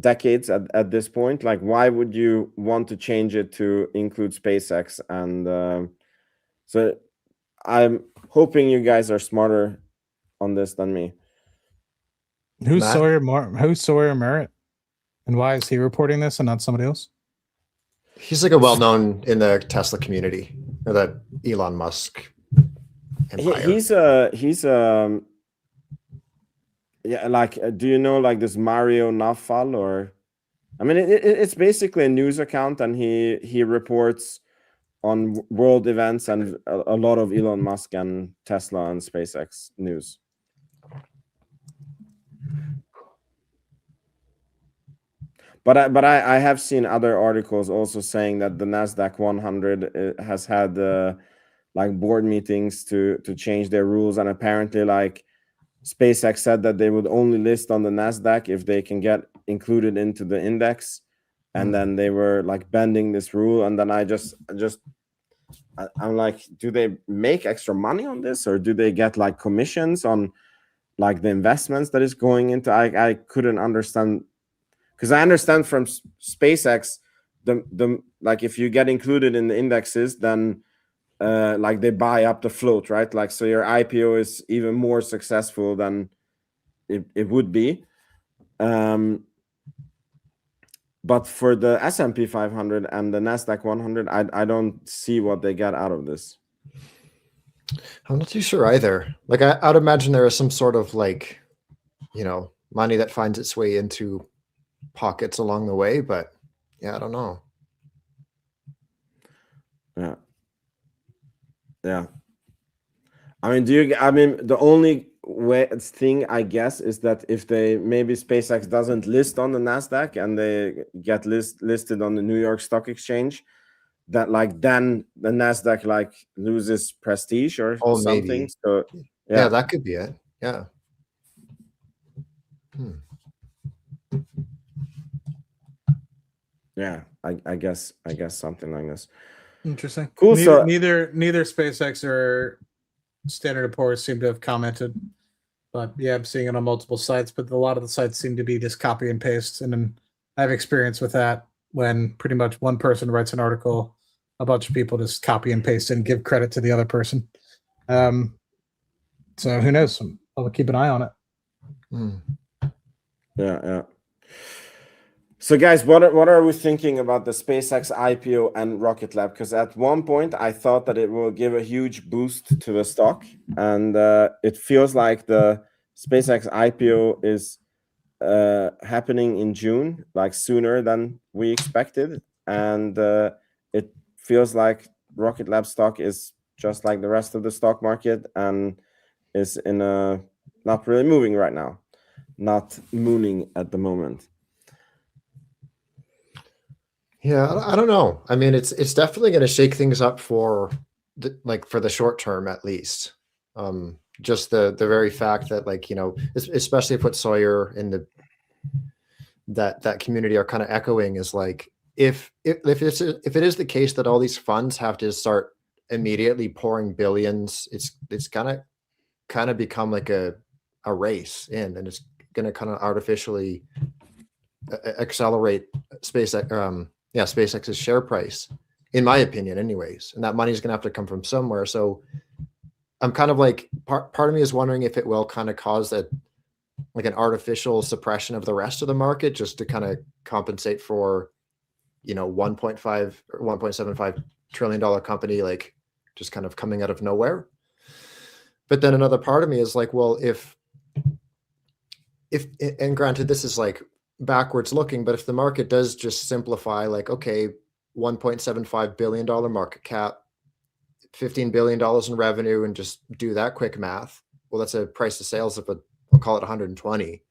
decades at this point. Like, why would you want to change it to include SpaceX? And so I'm hoping you guys are smarter on this than me. Who's Matt? Sawyer Merritt, and why is he reporting this and not somebody else? He's like a well-known in the Tesla community, or that Elon Musk empire. He's like, do you know like this Mario Nawfal? Or I mean, it's basically a news account, and he reports on world events and a lot of Elon Musk and Tesla and SpaceX news. But I have seen other articles also saying that the Nasdaq 100 has had like board meetings to change their rules, and apparently like SpaceX said that they would only list on the Nasdaq if they can get included into the index, and then they were like bending this rule, and then I'm like, do they make extra money on this, or do they get like commissions on like the investments that is going into? I couldn't understand, because I understand from SpaceX the like if you get included in the indexes, then like they buy up the float, right? Like, so your IPO is even more successful than it would be. But for the S&P 500 and the Nasdaq 100, I don't see what they get out of this. I'm not too sure either. Like I'd imagine there is some sort of like, you know, money that finds its way into pockets along the way, but yeah, I don't know. Yeah. I mean, the only thing I guess is that if maybe SpaceX doesn't list on the Nasdaq and they get listed on the New York Stock Exchange, that like then the Nasdaq like loses prestige or something. Maybe. So yeah, that could be it. Yeah. Yeah, I guess something like this. Interesting. Cool. Neither SpaceX or Standard & Poor's seem to have commented, but yeah, I'm seeing it on multiple sites. But a lot of the sites seem to be just copy and paste, and then I have experience with that when pretty much one person writes an article, a bunch of people just copy and paste and give credit to the other person. So who knows? I'll keep an eye on it. Yeah. So guys, what are we thinking about the SpaceX IPO and Rocket Lab? Because at one point I thought that it will give a huge boost to the stock, and it feels like the SpaceX IPO is happening in June, like sooner than we expected, and it feels like Rocket Lab stock is just like the rest of the stock market and is in a not really moving right now, not mooning at the moment. Yeah, I don't know. I mean, it's definitely going to shake things up for the short term at least. Just the very fact that, like, you know, especially if what Sawyer and that community are kind of echoing is like, if it is the case that all these funds have to start immediately pouring billions, it's gonna kind of become like a race in, and it's gonna kind of artificially accelerate SpaceX's share price, in my opinion, anyways. And that money is going to have to come from somewhere. So I'm kind of like, part of me is wondering if it will kind of cause an artificial suppression of the rest of the market, just to kind of compensate for, you know, 1.5 or $1.75 trillion company, like just kind of coming out of nowhere. But then another part of me is like, well, if and granted, this is like backwards looking, but if the market does just simplify, like, okay, $1.75 billion market cap, $15 billion in revenue, and just do that quick math, well, that's a price to sales of I'll call it 120.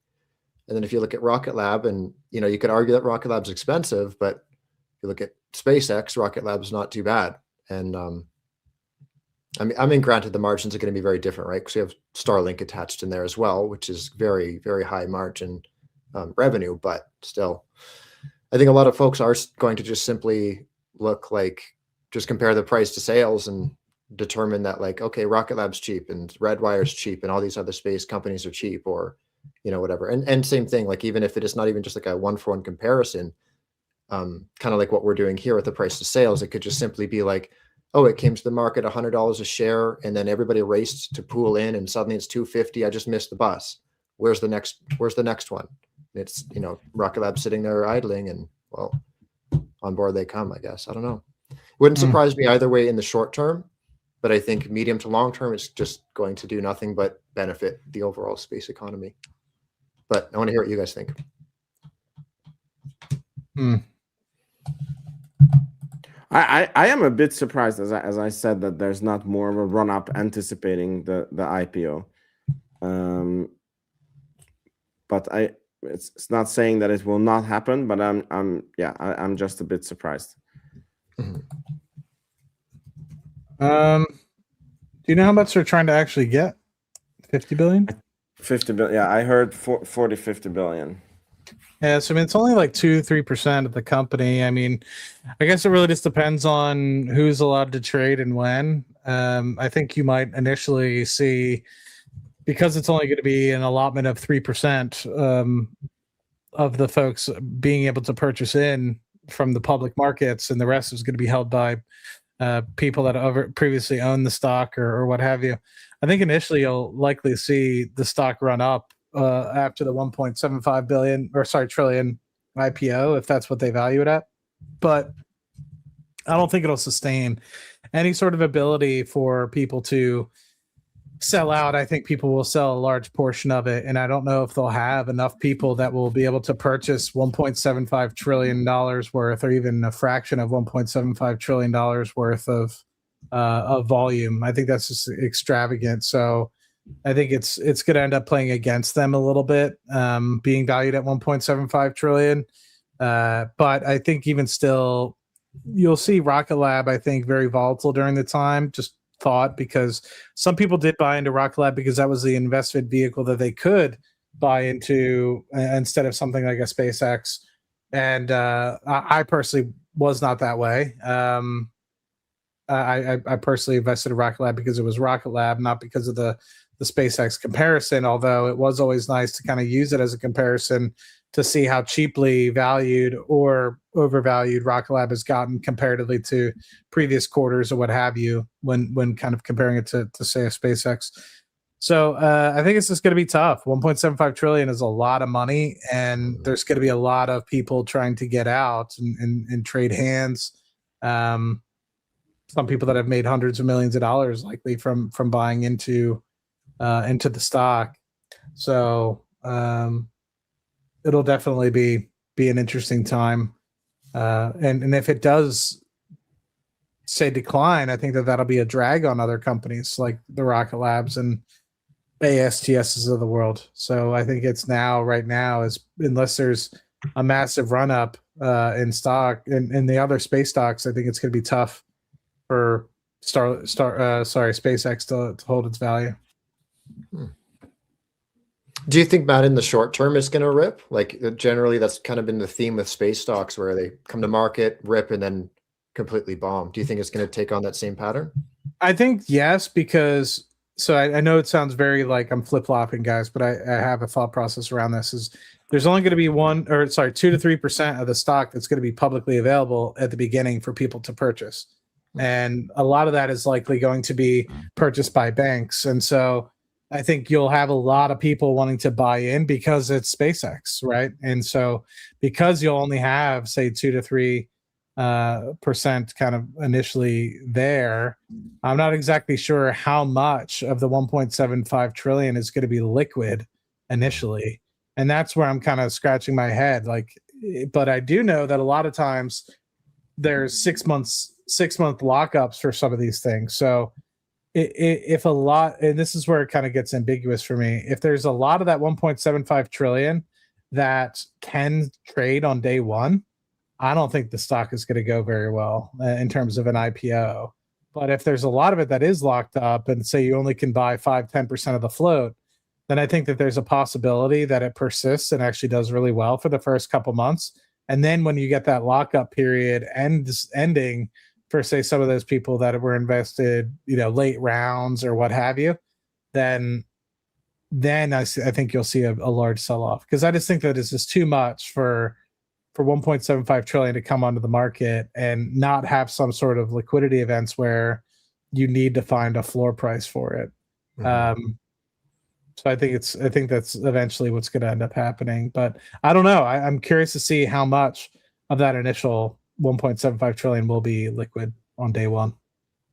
And then if you look at Rocket Lab, and, you know, you could argue that Rocket Lab's expensive, but if you look at SpaceX, Rocket Lab's not too bad. And I mean, granted, the margins are going to be very different, right? Because you have Starlink attached in there as well, which is very, very high margin revenue, but still, I think a lot of folks are going to just simply look like, just compare the price to sales and determine that, like, okay, Rocket Lab's cheap and Redwire's cheap and all these other space companies are cheap, or, you know, whatever. And same thing, like, even if it is not even just like a 1-for-1 comparison, kind of like what we're doing here with the price to sales, it could just simply be like, oh, it came to the market $100 a share, and then everybody raced to pool in, and suddenly it's $250. I just missed the bus. Where's the next one? It's, you know, Rocket Lab sitting there idling, and, well, on board they come, I guess. I don't know. Wouldn't surprise me either way in the short term, but I think medium to long term, it's just going to do nothing but benefit the overall space economy. But I want to hear what you guys think. I am a bit surprised, as I said, that there's not more of a run up anticipating the IPO. But it's not saying that it will not happen, but I'm just a bit surprised. Do you know how much they're trying to actually get? 50 billion? 50 billion. Yeah, I heard 50 billion. Yeah, so I mean, it's only like 2-3% of the company. I mean, I guess it really just depends on who's allowed to trade and when. I think you might initially see, because it's only going to be an allotment of 3% of the folks being able to purchase in from the public markets, and the rest is going to be held by people that previously owned the stock or what have you. I think initially you'll likely see the stock run up after the 1.75 trillion IPO, if that's what they value it at. But I don't think it'll sustain any sort of ability for people to sell out. I think people will sell a large portion of it, and I don't know if they'll have enough people that will be able to purchase $1.75 trillion worth, or even a fraction of $1.75 trillion worth of volume. I think that's just extravagant. So I think it's going to end up playing against them a little bit, being valued at 1.75 trillion. But I think even still, you'll see Rocket Lab, I think, very volatile during the time. Just thought, because some people did buy into Rocket Lab because that was the investment vehicle that they could buy into instead of something like a SpaceX. And I personally was not that way. I personally invested in Rocket Lab because it was Rocket Lab, not because of the SpaceX comparison, although it was always nice to kind of use it as a comparison to see how cheaply valued or overvalued Rocket Lab has gotten comparatively to previous quarters or what have you, when kind of comparing it to say a SpaceX. So I think it's just going to be tough. 1.75 trillion is a lot of money, and there's going to be a lot of people trying to get out and trade hands. Some people that have made hundreds of millions of dollars likely from buying into the stock. So it'll definitely be an interesting time. And if it does say decline, I think that'll be a drag on other companies like the Rocket Labs and ASTSs of the world. So I think it's right now is, unless there's a massive run up in stock in the other space stocks, I think it's going to be tough for SpaceX to hold its value. Do you think, Matt, in the short term it's going to rip? Like generally, that's kind of been the theme with space stocks, where they come to market, rip, and then completely bomb. Do you think it's going to take on that same pattern? I think yes, because I know it sounds very like I'm flip-flopping, guys, but I have a thought process around this. Is there's only going to be 2 to 3% of the stock that's going to be publicly available at the beginning for people to purchase. And a lot of that is likely going to be purchased by banks. And so I think you'll have a lot of people wanting to buy in because it's SpaceX, right? And so because you'll only have, say, 2 to 3% kind of initially there, I'm not exactly sure how much of the 1.75 trillion is going to be liquid initially. And that's where I'm kind of scratching my head. But I do know that a lot of times there's 6 month lockups for some of these things. So if a lot, and this is where it kind of gets ambiguous for me, if there's a lot of that 1.75 trillion that can trade on day one, I don't think the stock is going to go very well in terms of an IPO. But if there's a lot of it that is locked up, and say you only can buy 5-10% of the float, then I think that there's a possibility that it persists and actually does really well for the first couple months. And then when you get that lockup period ending for, say, some of those people that were invested, late rounds or what have you, then I think you'll see a large sell-off, because I just think that it's just too much for 1.75 trillion to come onto the market and not have some sort of liquidity events where you need to find a floor price for it. Mm-hmm. So I think that's eventually what's going to end up happening. But I don't know. I'm curious to see how much of that initial 1.75 trillion will be liquid on day one.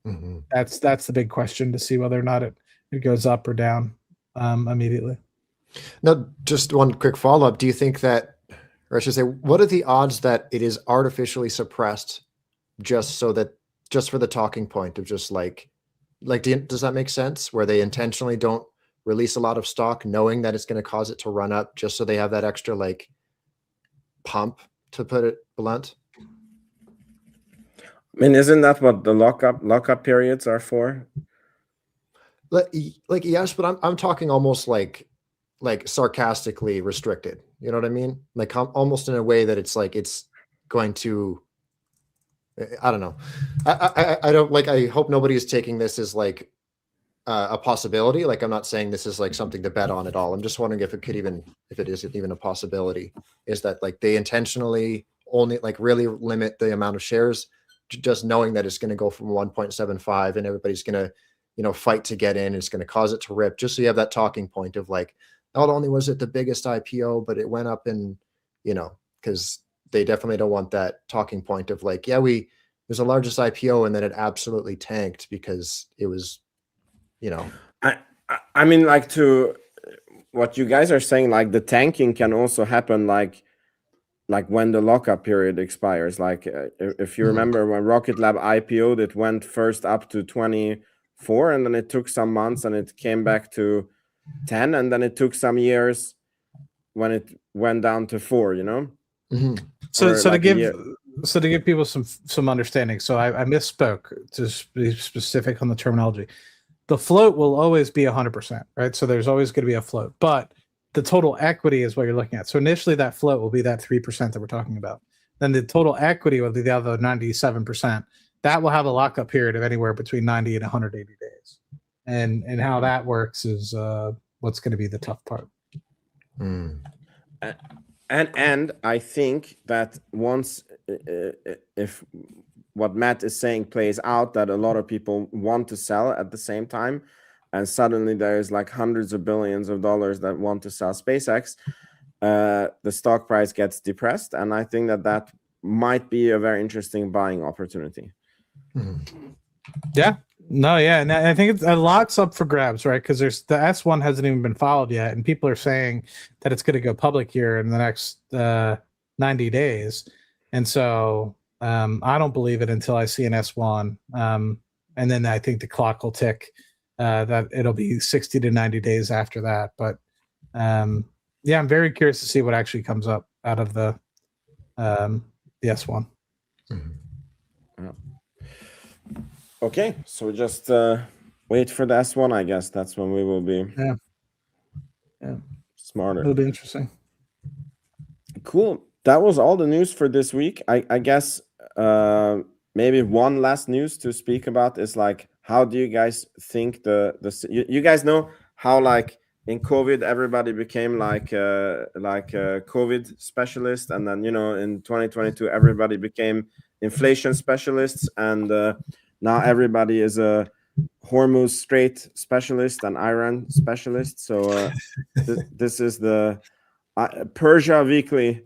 Mm-hmm. That's the big question, to see whether or not it goes up or down immediately. Now, just one quick follow-up. Do you think that, or I should say, what are the odds that it is artificially suppressed just for the talking point of just does that make sense? Where they intentionally don't release a lot of stock, knowing that it's going to cause it to run up, just so they have that extra like pump, to put it blunt. I mean, isn't that what the lockup periods are for? Like yes, but I'm talking almost like sarcastically restricted. You know what I mean? Like almost in a way that it's like it's going to. I don't know. I don't like. I hope nobody is taking this as like a possibility. Like I'm not saying this is like something to bet on at all. I'm just wondering if it isn't even a possibility. Is that like they intentionally only like really limit the amount of shares, just knowing that it's going to go from 1.75 and everybody's going to, fight to get in. It's going to cause it to rip, just so you have that talking point of like, not only was it the biggest IPO, but it went up in, because they definitely don't want that talking point of like, yeah, it was the largest IPO and then it absolutely tanked because it was, I mean, like, to what you guys are saying, like the tanking can also happen like when the lockup period expires. Like if you remember when Rocket Lab IPO'd, it went first up to 24 and then it took some months and it came back to 10 and then it took some years when it went down to 4, So like to give people some understanding. So I misspoke to be specific on the terminology. The float will always be 100%, right? So there's always going to be a float, but the total equity is what you're looking at. So initially that float will be that 3% that we're talking about. Then the total equity will be the other 97%. That will have a lockup period of anywhere between 90 and 180 days. And how that works is what's going to be the tough part. And I think that once if what Matt is saying plays out, that a lot of people want to sell at the same time, and suddenly there's like hundreds of billions of dollars that want to sell SpaceX, the stock price gets depressed, and I think that might be a very interesting buying opportunity. Yeah. No, yeah, and I think it's a lot's up for grabs, right? Because there's the S1 hasn't even been filed yet, and people are saying that it's going to go public here in the next 90 days, and so I don't believe it until I see an S1, and then I think the clock will tick. That it'll be 60 to 90 days after that, but yeah, I'm very curious to see what actually comes up out of the S1. Okay, so just wait for the S1, I guess. That's when we will be smarter. It'll be interesting. Cool. That was all the news for this week. I guess maybe one last news to speak about is like, how do you guys think you guys know how like in COVID everybody became like a COVID specialist, and then in 2022 everybody became inflation specialists, and now everybody is a Hormuz Strait specialist and Iran specialist. So this is the Persia Weekly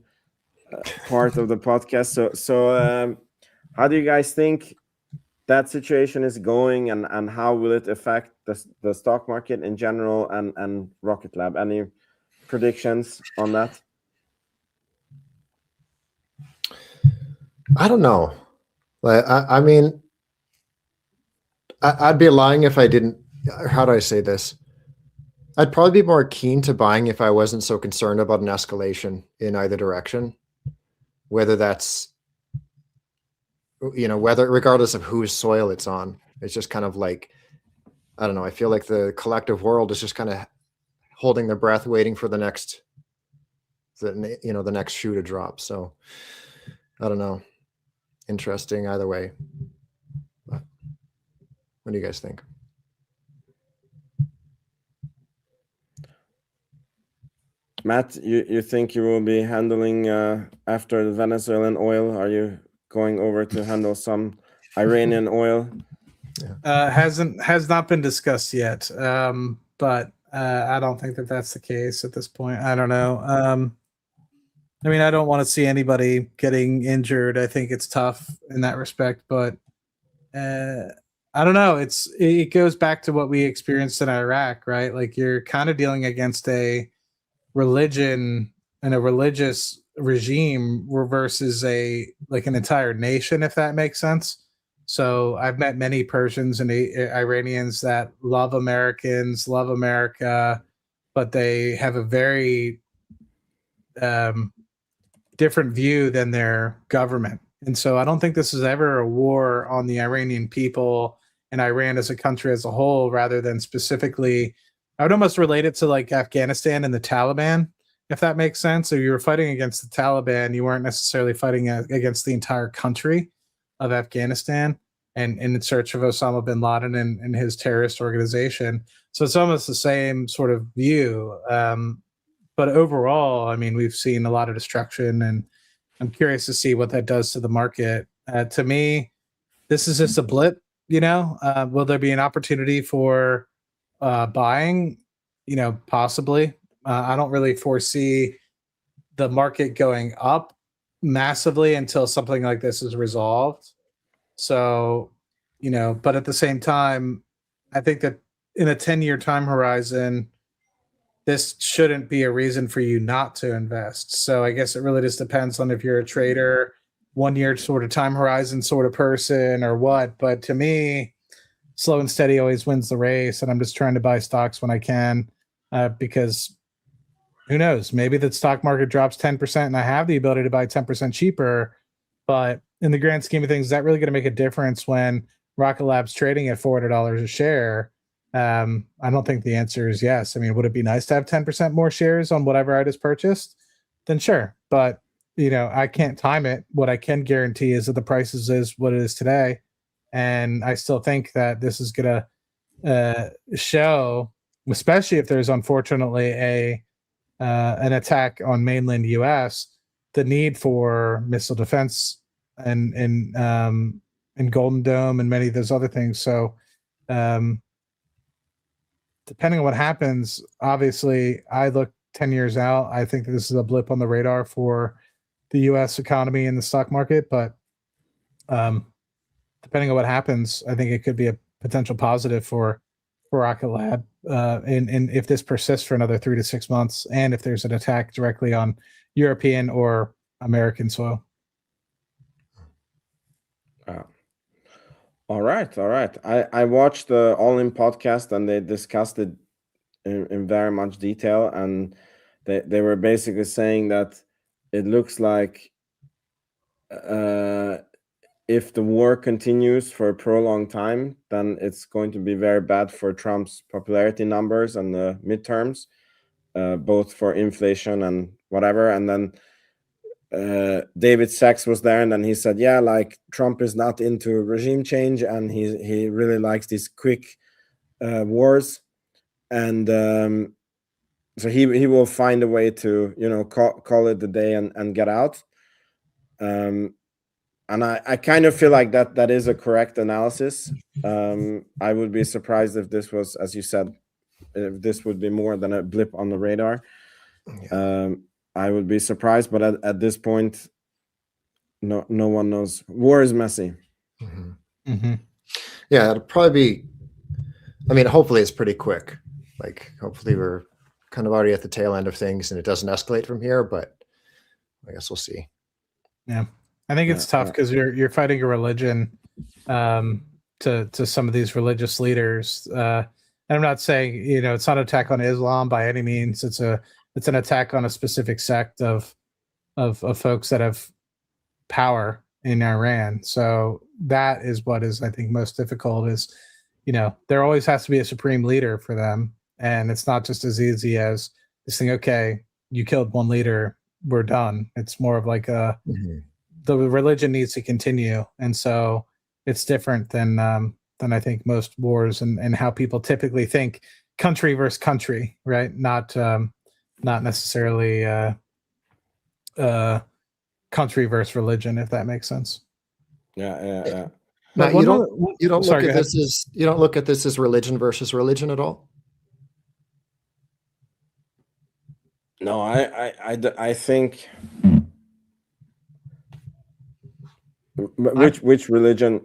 part of the podcast. So how do you guys think that situation is going, and how will it affect the stock market in general and Rocket Lab? Any predictions on that? I don't know. Like, I mean, I'd be lying if I didn't. How do I say this? I'd probably be more keen to buying if I wasn't so concerned about an escalation in either direction, whether that's, regardless of whose soil it's on. It's just kind of like, I don't know. I feel like the collective world is just kind of holding their breath, waiting for the next shoe to drop. So I don't know. Interesting either way. But what do you guys think? Matt, you think you will be handling after the Venezuelan oil? Are you going over to handle some Iranian oil? Has not been discussed yet, but I don't think that's the case at this point. I don't know. I mean, I don't want to see anybody getting injured. I think it's tough in that respect, but I don't know. It goes back to what we experienced in Iraq, right? Like, you're kind of dealing against a religion and a religious regime versus an entire nation, if that makes sense. So I've met many Persians and Iranians that love Americans, love America, but they have a very different view than their government. And so I don't think this is ever a war on the Iranian people and Iran as a country as a whole, rather than specifically, I would almost relate it to like Afghanistan and the Taliban, if that makes sense. So you were fighting against the Taliban, you weren't necessarily fighting against the entire country of Afghanistan and in search of Osama bin Laden and his terrorist organization. So it's almost the same sort of view. But overall, I mean, we've seen a lot of destruction, and I'm curious to see what that does to the market. To me, this is just a blip. Will there be an opportunity for buying? Possibly. I don't really foresee the market going up massively until something like this is resolved. So, but at the same time, I think that in a 10-year time horizon, this shouldn't be a reason for you not to invest. So I guess it really just depends on if you're a trader, 1 year sort of time horizon sort of person or what. But to me, slow and steady always wins the race. And I'm just trying to buy stocks when I can, because who knows, maybe the stock market drops 10% and I have the ability to buy 10% cheaper. But in the grand scheme of things, is that really going to make a difference when Rocket Lab's trading at $400 a share? I don't think the answer is yes. I mean, would it be nice to have 10% more shares on whatever I just purchased? Then sure. But, I can't time it. What I can guarantee is that the prices is what it is today. And I still think that this is going to show, especially if there's unfortunately an attack on mainland U.S., the need for missile defense and Golden Dome and many of those other things. So, depending on what happens, obviously, I look 10 years out. I think this is a blip on the radar for the U.S. economy and the stock market. But depending on what happens, I think it could be a potential positive for Rocket Lab. And if this persists for another 3 to 6 months, and if there's an attack directly on European or American soil. All right. I watched the All In podcast and they discussed it in very much detail, and they were basically saying that it looks like if the war continues for a prolonged time, then it's going to be very bad for Trump's popularity numbers and the midterms, both for inflation and whatever. And then David Sachs was there, and then he said, yeah, like Trump is not into regime change, and he really likes these quick wars, and so he will find a way to call it the day and get out. And I kind of feel like that is a correct analysis. I would be surprised if this was, as you said, if this would be more than a blip on the radar. I would be surprised, but at this point, no one knows. War is messy. Mm-hmm. Mm-hmm. Yeah, it'll probably be. I mean, hopefully it's pretty quick. Like, hopefully we're kind of already at the tail end of things, and it doesn't escalate from here. But I guess we'll see. Yeah, I think it's tough because you're fighting a religion to some of these religious leaders. And I'm not saying it's not an attack on Islam by any means. It's an attack on a specific sect of folks that have power in Iran. So that is what is, I think, most difficult is, there always has to be a supreme leader for them. And it's not just as easy as this thing, okay, you killed one leader, we're done. It's more of like the religion needs to continue. And so it's different than I think most wars and how people typically think country versus country, right? Not necessarily country versus religion, if that makes sense. Yeah. No, you don't sorry, look at this as religion versus religion at all. No, I think which religion?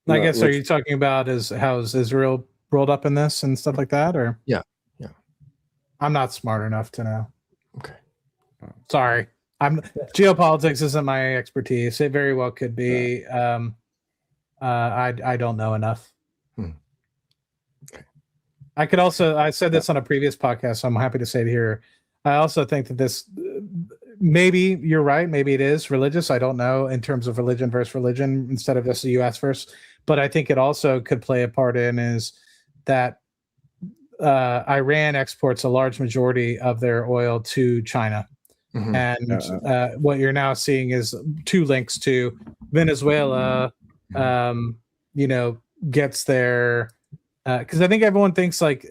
I guess are you talking about how is Israel rolled up in this and stuff like that, or yeah. I'm not smart enough to know. Okay. Sorry. Geopolitics isn't my expertise. It very well could be. I don't know enough. I could also, I said this on a previous podcast, so I'm happy to say it here. I also think that this, maybe you're right, maybe it is religious. I don't know in terms of religion versus religion instead of just the US versus, but I think it also could play a part in is that Iran exports a large majority of their oil to China. And what you're now seeing is two links to Venezuela, gets their, because I think everyone thinks like,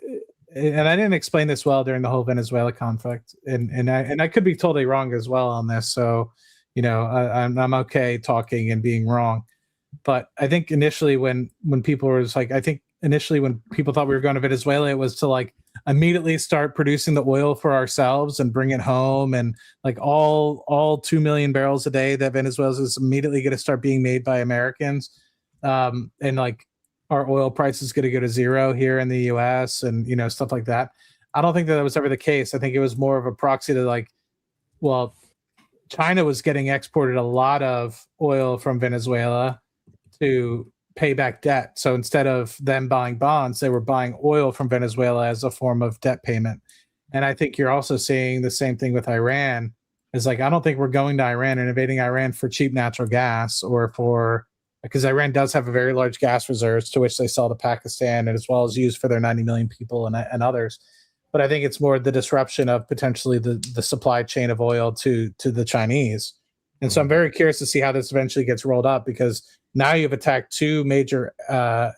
and I didn't explain this well during the whole Venezuela conflict, and I could be totally wrong as well on this. So, I'm okay talking and being wrong, but I think initially when people were like, I think initially when people thought we were going to Venezuela, it was to like immediately start producing the oil for ourselves and bring it home, and like all 2 million barrels a day that Venezuela is immediately going to start being made by Americans, and like our oil price is going to go to zero here in the US and stuff like that. I don't think that was ever the case. I think it was more of a proxy to like, well, China was getting exported a lot of oil from Venezuela to pay back debt. So instead of them buying bonds, they were buying oil from Venezuela as a form of debt payment. And I think you're also seeing the same thing with Iran. It's like, I don't think we're going to Iran and invading Iran for cheap natural gas or for, because Iran does have a very large gas reserves to which they sell to Pakistan and as well as used for their 90 million people and others. But I think it's more the disruption of potentially the supply chain of oil to the Chinese. And so I'm very curious to see how this eventually gets rolled up, because now you've attacked two major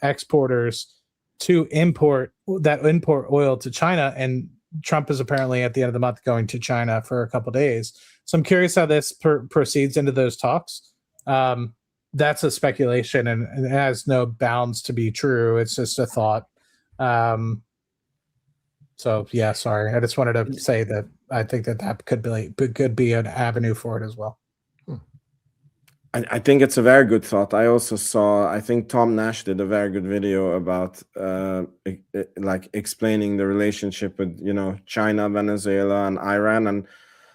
exporters to import oil to China, and Trump is apparently at the end of the month going to China for a couple of days. So I'm curious how this proceeds into those talks. That's a speculation, and it has no bounds to be true. It's just a thought. So yeah, sorry. I just wanted to say that I think that could be an avenue for it as well. I think it's a very good thought. I also saw, I think Tom Nash did a very good video about like explaining the relationship with, China, Venezuela, and Iran. And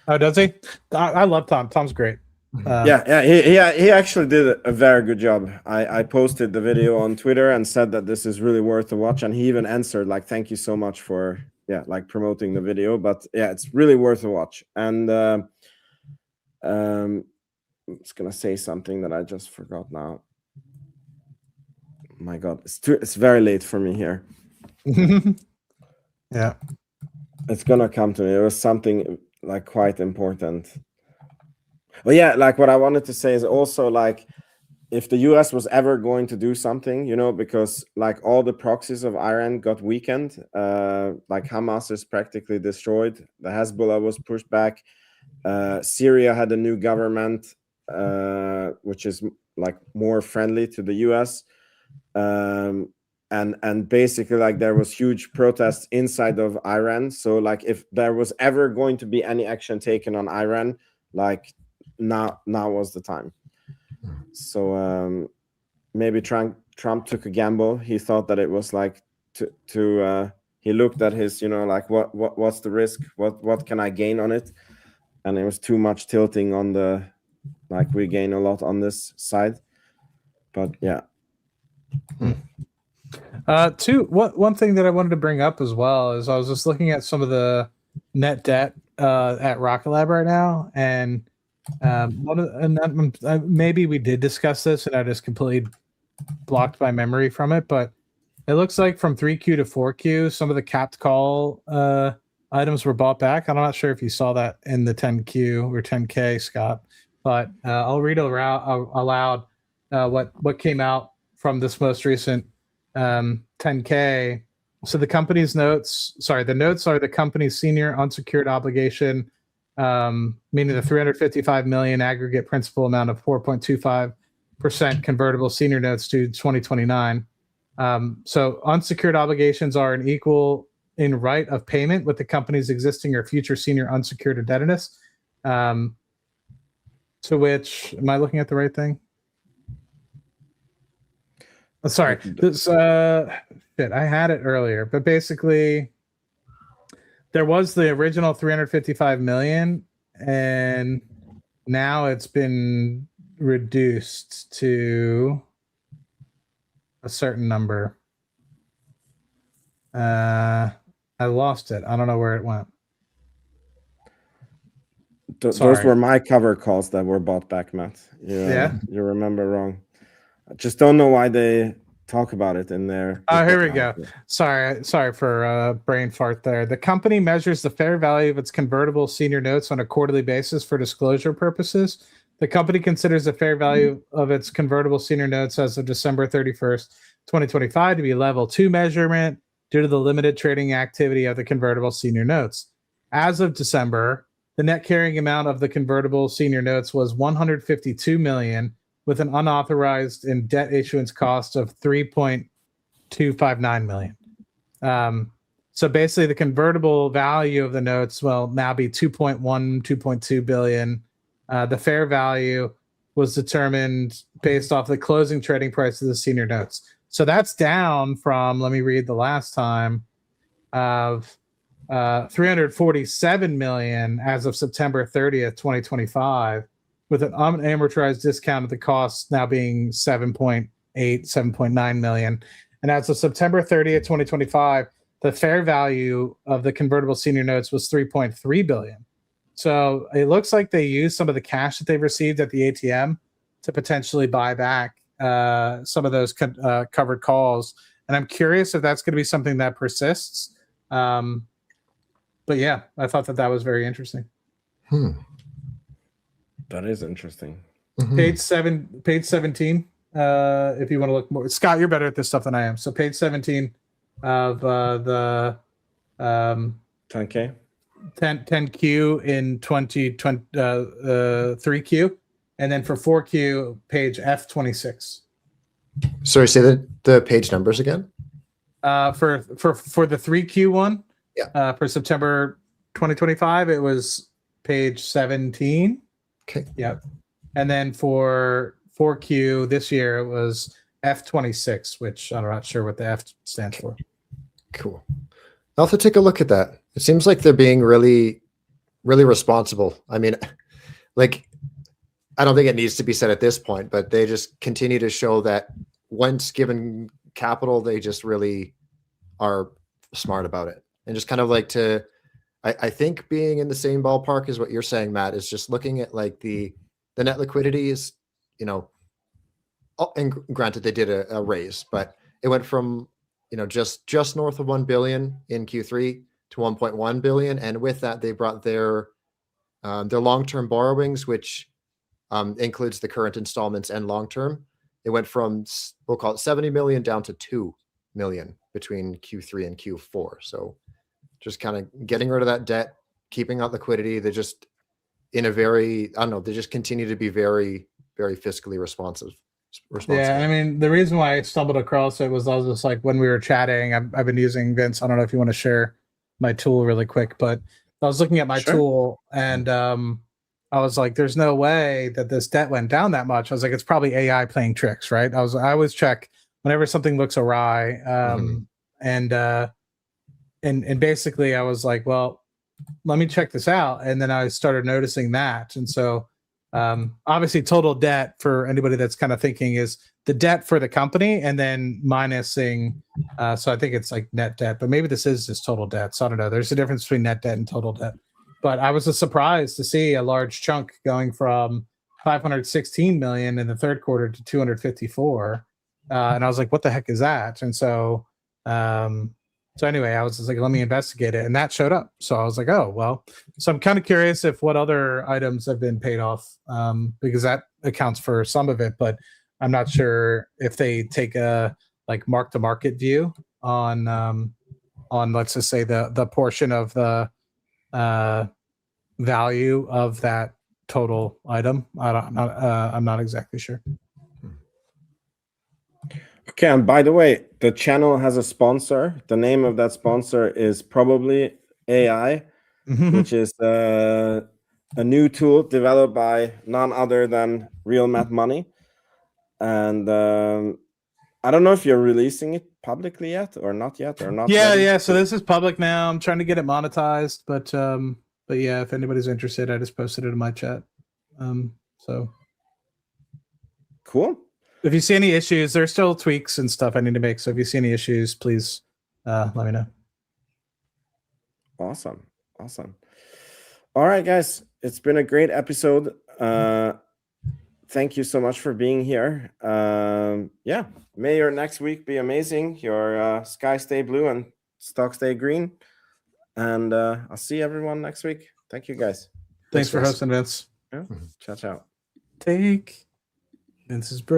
oh, does he? I love Tom. Tom's great. He actually did a very good job. I posted the video on Twitter and said that this is really worth a watch, and he even answered like, thank you so much for like promoting the video. But yeah, it's really worth a watch. And I was gonna say something that I just forgot now. My God, it's very late for me here. Yeah, it's gonna come to me. It was something like quite important. Well, yeah, like what I wanted to say is also like, if the US was ever going to do something, because like all the proxies of Iran got weakened, like Hamas is practically destroyed, the Hezbollah was pushed back, Syria had a new government, which is like more friendly to the US, and basically like there was huge protests inside of Iran. So like if there was ever going to be any action taken on Iran, like now was the time. So maybe Trump took a gamble. He thought that it was like to he looked at his, like what's the risk, what can I gain on it, and it was too much tilting on the, like we gain a lot on this side. But yeah. One thing that I wanted to bring up as well is I was just looking at some of the net debt at Rocket Lab right now, and maybe we did discuss this and I just completely blocked my memory from it, but it looks like from 3Q to 4Q, some of the capped call items were bought back. I'm not sure if you saw that in the 10Q or 10K, Scott, but I'll read aloud what came out from this most recent 10K. So the company's notes, the notes are the company's senior unsecured obligation, meaning the 355 million aggregate principal amount of 4.25% convertible senior notes due 2029. So unsecured obligations are an equal in right of payment with the company's existing or future senior unsecured indebtedness. To which, am I looking at the right thing? Oh, sorry, this shit, I had it earlier, but basically there was the original 355 million, and now it's been reduced to a certain number. I lost it. I don't know where it went. Those Sorry. were my cover calls that were bought back, Matt. Yeah. You remember wrong. I just don't know why they talk about it in there. Oh, here we go. Sorry for brain fart there. The company measures the fair value of its convertible senior notes on a quarterly basis for disclosure purposes. The company considers the fair value of its convertible senior notes as of December 31st, 2025 to be level 2 measurement due to the limited trading activity of the convertible senior notes. As of December, the net carrying amount of the convertible senior notes was 152 million with an unauthorized and debt issuance cost of 3.259 million. So basically the convertible value of the notes will now be 2.1, 2.2 billion. The fair value was determined based off the closing trading price of the senior notes. So that's down from, let me read the last time, of 347 million as of September 30th, 2025, with an unamortized discount of the cost now being 7.8, 7.9 million. And as of September 30th, 2025, the fair value of the convertible senior notes was 3.3 billion. So it looks like they used some of the cash that they've received at the ATM to potentially buy back some of those covered calls. And I'm curious if that's going to be something that persists. But yeah, I thought that was very interesting. That is interesting. Page 17. If you want to look more, Scott, you're better at this stuff than I am. So page 17 of the 10K. 10Q in 2020 3Q, and then for 4Q page F26. Sorry, say the page numbers again. For the 3Q one, yeah, for September 2025, it was page 17. Okay. Yep. And then for 4Q this year, it was F26, which I'm not sure what the F stands for. Cool. I'll have to take a look at that. It seems like they're being really, really responsible. I mean, like, I don't think it needs to be said at this point, but they just continue to show that once given capital, they just really are smart about it. And just kind of like I think being in the same ballpark as what you're saying, Matt, is just looking at like the net liquidity is, and granted they did a raise, but it went from, just north of 1 billion in Q3 to 1.1 billion. And with that, they brought their long-term borrowings, which includes the current installments and long-term. It went from, we'll call it 70 million down to 2 million between Q3 and Q4. So just kind of getting rid of that debt, keeping out liquidity. They're just in a very, I don't know, they just continue to be very, very fiscally responsive. Yeah, I mean, the reason why I stumbled across it was I was just like, when we were chatting, I've been using, Vince, I don't know if you want to share my tool really quick, but I was looking at my tool and I was like, there's no way that this debt went down that much. I was like, it's probably AI playing tricks, right? I always check whenever something looks awry. And basically I was like, well, let me check this out. And then I started noticing that. And so obviously total debt, for anybody that's kind of thinking, is the debt for the company and then minusing. So I think it's like net debt, but maybe this is just total debt. So I don't know. There's a difference between net debt and total debt. But I was surprised to see a large chunk going from 516 million in the third quarter to 254. And I was like, what the heck is that? And so, anyway, I was just like, let me investigate it. And that showed up. So I was like, oh, well. So I'm kind of curious if what other items have been paid off, because that accounts for some of it. But I'm not sure if they take a like mark to market view on let's just say the portion of the value of that total item. I'm not exactly sure. Okay, and by the way, the channel has a sponsor. The name of that sponsor is probably AI, which is a new tool developed by none other than Real Math Money. And I don't know if you're releasing it publicly yet or not yet or not. Yeah. So this is public now. I'm trying to get it monetized, but yeah, if anybody's interested, I just posted it in my chat. So Cool. if you see any issues, there's still tweaks and stuff I need to make. So if you see any issues, please let me know. Awesome. All right, guys, it's been a great episode. Thank you so much for being here. Yeah, may your next week be amazing. Your sky stay blue and stock stay green. And I'll see everyone next week. Thank you, guys. Thanks for guys. hosting, Vince. Yeah. Ciao. Take Vince's bro.